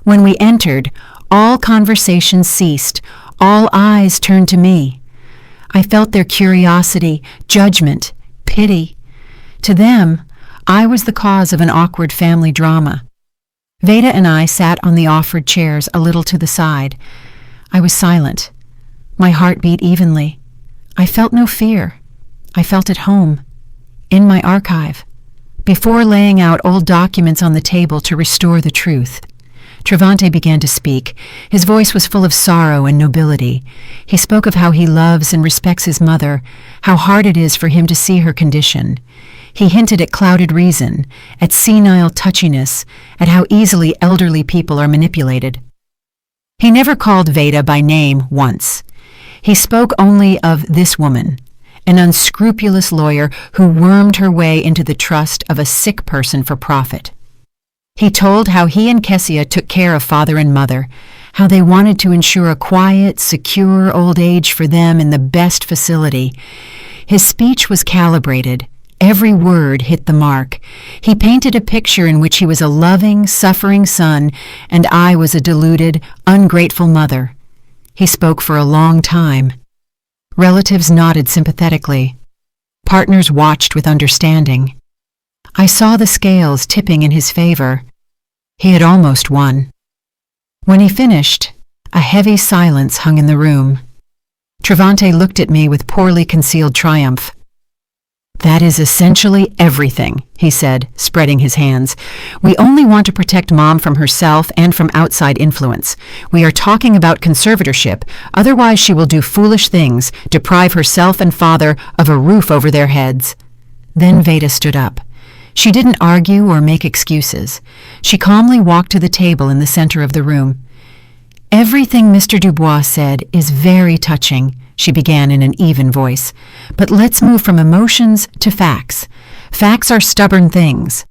When we entered, all conversation ceased, all eyes turned to me. I felt their curiosity, judgment, pity. To them, I was the cause of an awkward family drama. Veda and I sat on the offered chairs a little to the side. I was silent. My heart beat evenly. I felt no fear. I felt at home, in my archive. Before laying out old documents on the table to restore the truth, Travante began to speak. His voice was full of sorrow and nobility. He spoke of how he loves and respects his mother, how hard it is for him to see her condition. He hinted at clouded reason, at senile touchiness, at how easily elderly people are manipulated. He never called Veda by name once. He spoke only of this woman, an unscrupulous lawyer who wormed her way into the trust of a sick person for profit. He told how he and Kessia took care of father and mother, how they wanted to ensure a quiet, secure old age for them in the best facility. His speech was calibrated. Every word hit the mark. He painted a picture in which he was a loving, suffering son, and I was a deluded, ungrateful mother. He spoke for a long time. Relatives nodded sympathetically. Partners watched with understanding. I saw the scales tipping in his favor. He had almost won. When he finished, a heavy silence hung in the room. Travante looked at me with poorly concealed triumph. "That is essentially everything," he said, spreading his hands. "We only want to protect Mom from herself and from outside influence. We are talking about conservatorship, otherwise she will do foolish things, deprive herself and father of a roof over their heads." Then Veda stood up. She didn't argue or make excuses. She calmly walked to the table in the center of the room. "Everything Mr. Dubois said is very touching," she began in an even voice. "But let's move from emotions to facts. Facts are stubborn things.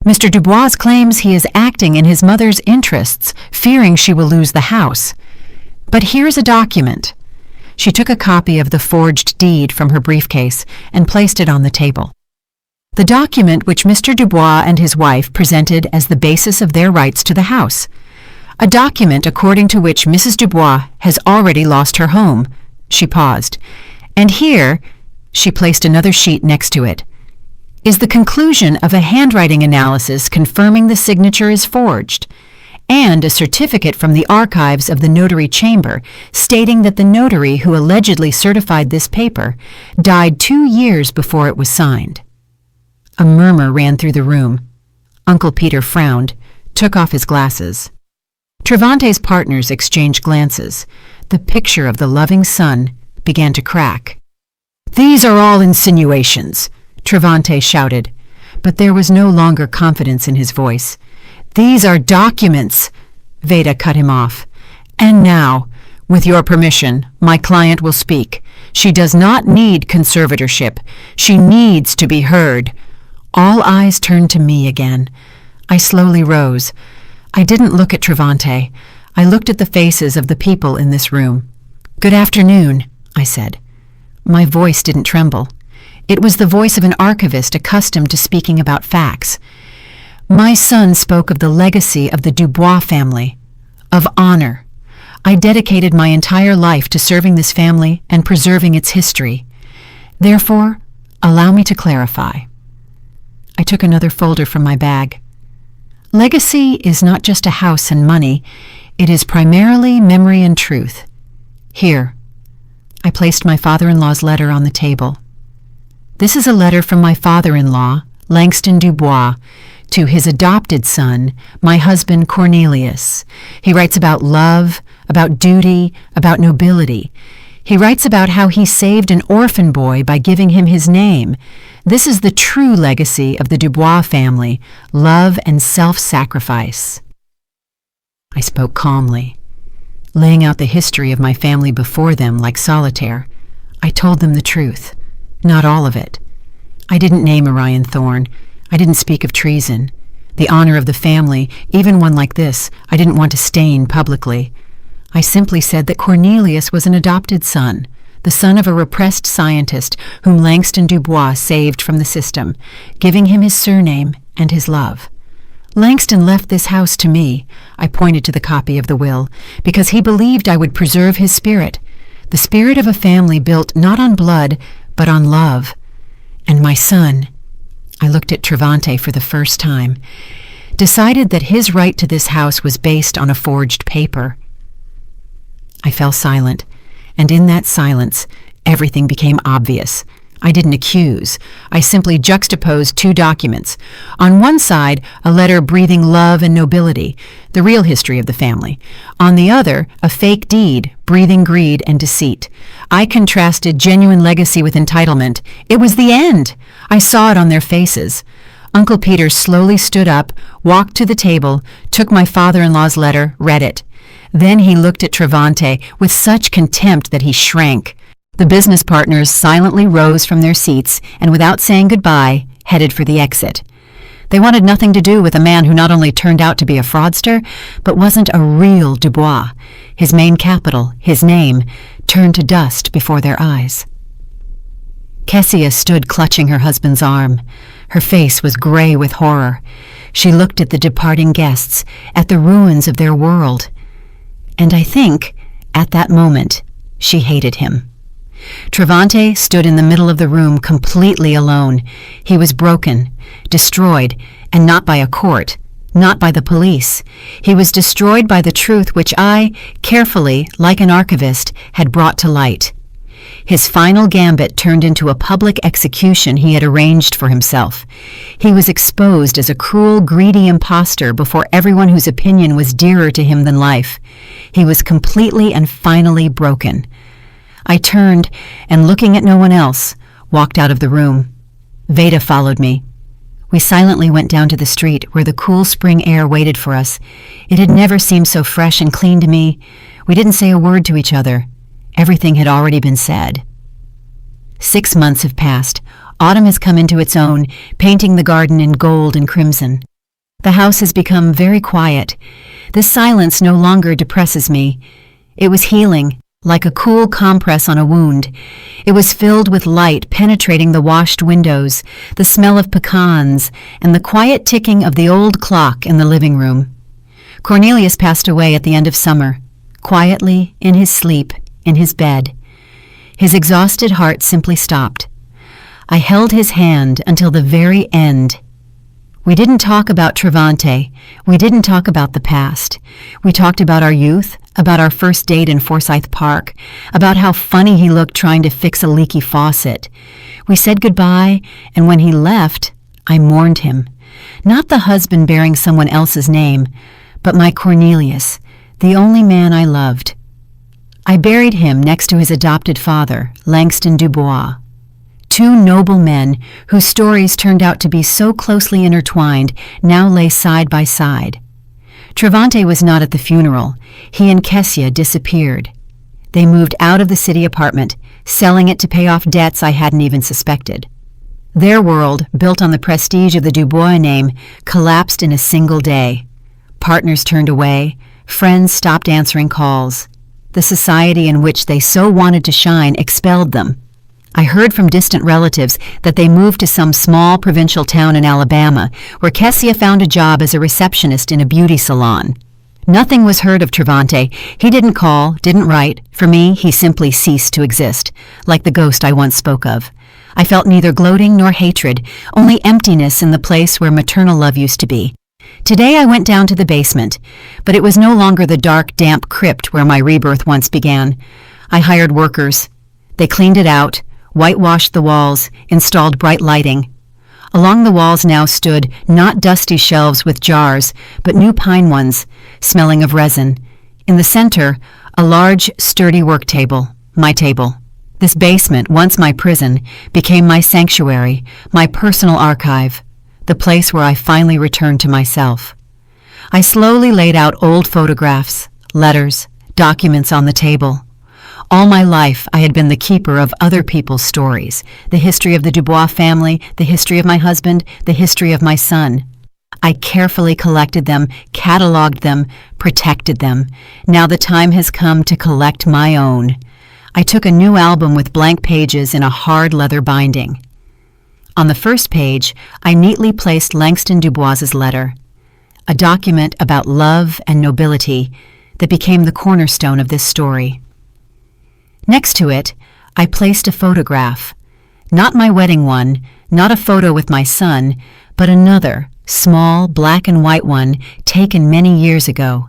Mr. Dubois claims he is acting in his mother's interests, fearing she will lose the house. But here's a document." She took a copy of the forged deed from her briefcase and placed it on the table. The document which Mr. Dubois and his wife presented as the basis of their rights to the house. A document according to which Mrs. Dubois has already lost her home. She paused. "And here," she placed another sheet next to it, "is the conclusion of a handwriting analysis confirming the signature is forged, and a certificate from the archives of the notary chamber stating that the notary who allegedly certified this paper died 2 years before it was signed." A murmur ran through the room. Uncle Peter frowned, took off his glasses. Travante's partners exchanged glances. The picture of the loving son began to crack. "These are all insinuations," Travante shouted, but there was no longer confidence in his voice. "These are documents," Veda cut him off. "And now, with your permission, my client will speak. She does not need conservatorship. She needs to be heard." All eyes turned to me again. I slowly rose. I didn't look at Travante. I looked at the faces of the people in this room. "Good afternoon," I said. My voice didn't tremble. It was the voice of an archivist accustomed to speaking about facts. My son spoke of the legacy of the Dubois family, of honor. I dedicated my entire life to serving this family and preserving its history. Therefore, allow me to clarify. I took another folder from my bag. Legacy is not just a house and money. It is primarily memory and truth. Here. I placed my father-in-law's letter on the table. This is a letter from my father-in-law, Langston Dubois, to his adopted son, my husband Cornelius. He writes about love, about duty, about nobility. He writes about how he saved an orphan boy by giving him his name. This is the true legacy of the Dubois family, love and self-sacrifice. I spoke calmly, laying out the history of my family before them like solitaire. I told them the truth, not all of it. I didn't name Orion Thorne. I didn't speak of treason. The honor of the family, even one like this, I didn't want to stain publicly. I simply said that Cornelius was an adopted son, the son of a repressed scientist whom Langston Dubois saved from the system, giving him his surname and his love. Langston left this house to me, I pointed to the copy of the will, because he believed I would preserve his spirit, the spirit of a family built not on blood, but on love. And my son, I looked at Travante for the first time, decided that his right to this house was based on a forged paper. I fell silent, and in that silence, everything became obvious. I didn't accuse. I simply juxtaposed two documents. On one side, a letter breathing love and nobility, the real history of the family. On the other, a fake deed, breathing greed and deceit. I contrasted genuine legacy with entitlement. It was the end. I saw it on their faces. Uncle Peter slowly stood up, walked to the table, took my father-in-law's letter, read it. Then he looked at Travante with such contempt that he shrank. The business partners silently rose from their seats and, without saying goodbye, headed for the exit. They wanted nothing to do with a man who not only turned out to be a fraudster, but wasn't a real Dubois. His main capital, his name, turned to dust before their eyes. Kessia stood clutching her husband's arm. Her face was gray with horror. She looked at the departing guests, at the ruins of their world. And I think, at that moment, she hated him. Travante stood in the middle of the room completely alone. He was broken, destroyed, and not by a court, not by the police. He was destroyed by the truth which I, carefully, like an archivist, had brought to light. His final gambit turned into a public execution he had arranged for himself. He was exposed as a cruel, greedy impostor before everyone whose opinion was dearer to him than life. He was completely and finally broken. I turned, and looking at no one else, walked out of the room. Veda followed me. We silently went down to the street where the cool spring air waited for us. It had never seemed so fresh and clean to me. We didn't say a word to each other. Everything had already been said. 6 months have passed. Autumn has come into its own, painting the garden in gold and crimson. The house has become very quiet. This silence no longer depresses me. It was healing, like a cool compress on a wound. It was filled with light penetrating the washed windows, the smell of pecans, and the quiet ticking of the old clock in the living room. Cornelius passed away at the end of summer, quietly, in his sleep, in his bed. His exhausted heart simply stopped. I held his hand until the very end. We didn't talk about Travante. We didn't talk about the past. We talked about our youth, about our first date in Forsyth Park, about how funny he looked trying to fix a leaky faucet. We said goodbye, and when he left, I mourned him. Not the husband bearing someone else's name, but my Cornelius, the only man I loved. I buried him next to his adopted father, Langston Dubois. Two noble men, whose stories turned out to be so closely intertwined, now lay side by side. Travante was not at the funeral. He and Kessia disappeared. They moved out of the city apartment, selling it to pay off debts I hadn't even suspected. Their world, built on the prestige of the Dubois name, collapsed in a single day. Partners turned away. Friends stopped answering calls. The society in which they so wanted to shine expelled them. I heard from distant relatives that they moved to some small provincial town in Alabama, where Kessia found a job as a receptionist in a beauty salon. Nothing was heard of Travante. He didn't call, didn't write. For me, he simply ceased to exist, like the ghost I once spoke of. I felt neither gloating nor hatred, only emptiness in the place where maternal love used to be. Today I went down to the basement, but it was no longer the dark, damp crypt where my rebirth once began. I hired workers. They cleaned it out, whitewashed the walls, installed bright lighting. Along the walls now stood not dusty shelves with jars, but new pine ones, smelling of resin. In the center, a large, sturdy work table. my table. This basement, once my prison, became my sanctuary, my personal archive, the place where I finally returned to myself. I slowly laid out old photographs, letters, documents on the table. All my life, I had been the keeper of other people's stories, the history of the Dubois family, the history of my husband, the history of my son. I carefully collected them, cataloged them, protected them. Now the time has come to collect my own. I took a new album with blank pages in a hard leather binding. On the first page, I neatly placed Langston Dubois's letter, a document about love and nobility that became the cornerstone of this story. Next to it, I placed a photograph, not my wedding one, not a photo with my son, but another, small black and white one taken many years ago.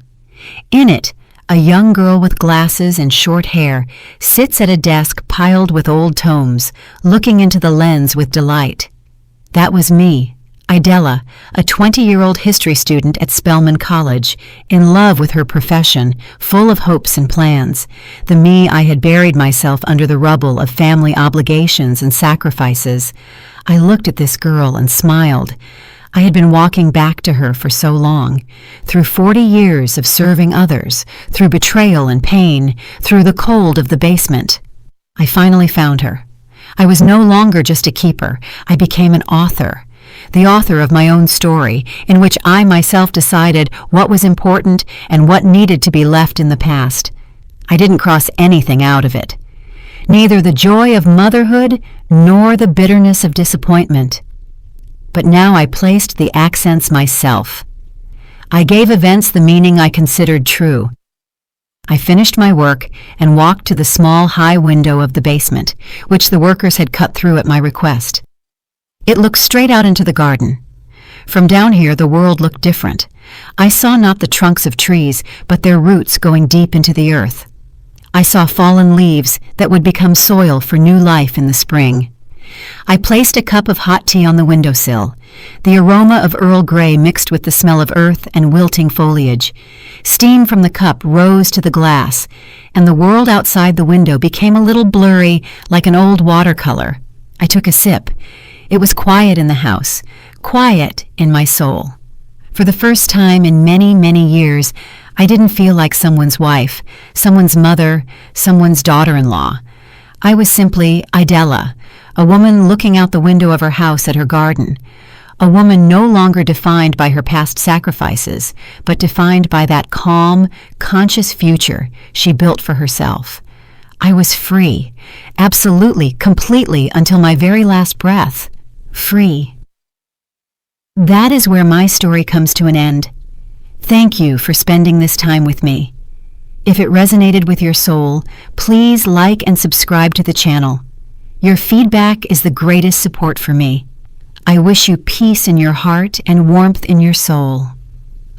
In it, a young girl with glasses and short hair sits at a desk piled with old tomes, looking into the lens with delight. That was me, Idella, a 20-year-old history student at Spelman College, in love with her profession, full of hopes and plans. The me I had buried myself under the rubble of family obligations and sacrifices. I looked at this girl and smiled. I had been walking back to her for so long, through 40 years of serving others, through betrayal and pain, through the cold of the basement. I finally found her. I was no longer just a keeper. I became an author. The author of my own story, in which I myself decided what was important and what needed to be left in the past. I didn't cross anything out of it. Neither the joy of motherhood nor the bitterness of disappointment. But now I placed the accents myself. I gave events the meaning I considered true. I finished my work and walked to the small high window of the basement, which the workers had cut through at my request. It looked straight out into the garden. From down here the world looked different. I saw not the trunks of trees, but their roots going deep into the earth. I saw fallen leaves that would become soil for new life in the spring. I placed a cup of hot tea on the windowsill. The aroma of Earl Grey mixed with the smell of earth and wilting foliage. Steam from the cup rose to the glass, and the world outside the window became a little blurry, like an old watercolor. I took a sip. It was quiet in the house, quiet in my soul. For the first time in many, many years, I didn't feel like someone's wife, someone's mother, someone's daughter-in-law. I was simply Idella, a woman looking out the window of her house at her garden, a woman no longer defined by her past sacrifices, but defined by that calm, conscious future she built for herself. I was free, absolutely, completely, until my very last breath. Free. That is where my story comes to an end. Thank you for spending this time with me. If it resonated with your soul, please like and subscribe to the channel. Your feedback is the greatest support for me. I wish you peace in your heart and warmth in your soul.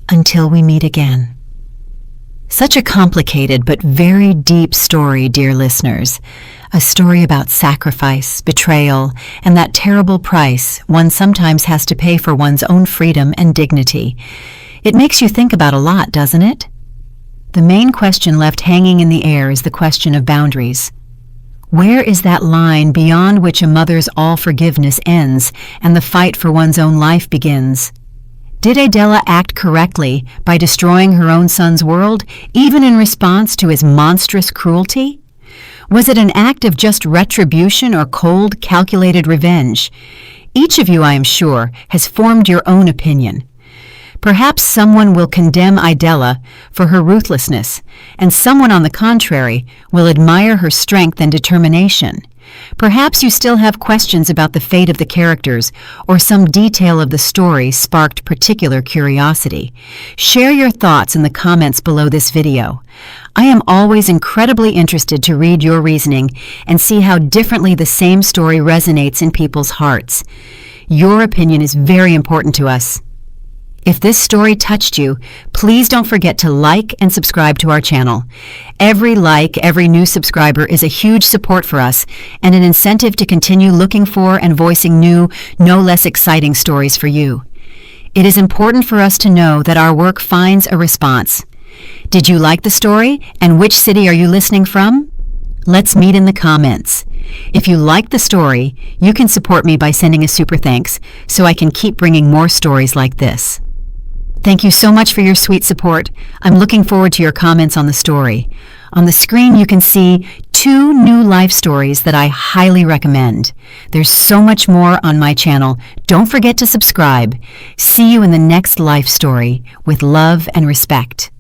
Until we meet again. Such a complicated but very deep story, dear listeners. A story about sacrifice, betrayal, and that terrible price one sometimes has to pay for one's own freedom and dignity. It makes you think about a lot, doesn't it? The main question left hanging in the air is the question of boundaries. Where is that line beyond which a mother's all-forgiveness ends and the fight for one's own life begins? Did Idella act correctly by destroying her own son's world, even in response to his monstrous cruelty? Was it an act of just retribution or cold, calculated revenge? Each of you, I am sure, has formed your own opinion. Perhaps someone will condemn Idella for her ruthlessness, and someone, on the contrary, will admire her strength and determination. Perhaps you still have questions about the fate of the characters, or some detail of the story sparked particular curiosity. Share your thoughts in the comments below this video. I am always incredibly interested to read your reasoning and see how differently the same story resonates in people's hearts. Your opinion is very important to us. If this story touched you, please don't forget to like and subscribe to our channel. Every like, every new subscriber is a huge support for us and an incentive to continue looking for and voicing new, no less exciting stories for you. It is important for us to know that our work finds a response. Did you like the story, and which city are you listening from? Let's meet in the comments. If you like the story, you can support me by sending a super thanks so I can keep bringing more stories like this. Thank you so much for your sweet support. I'm looking forward to your comments on the story. On the screen, you can see 2 new life stories that I highly recommend. There's so much more on my channel. Don't forget to subscribe. See you in the next life story with love and respect.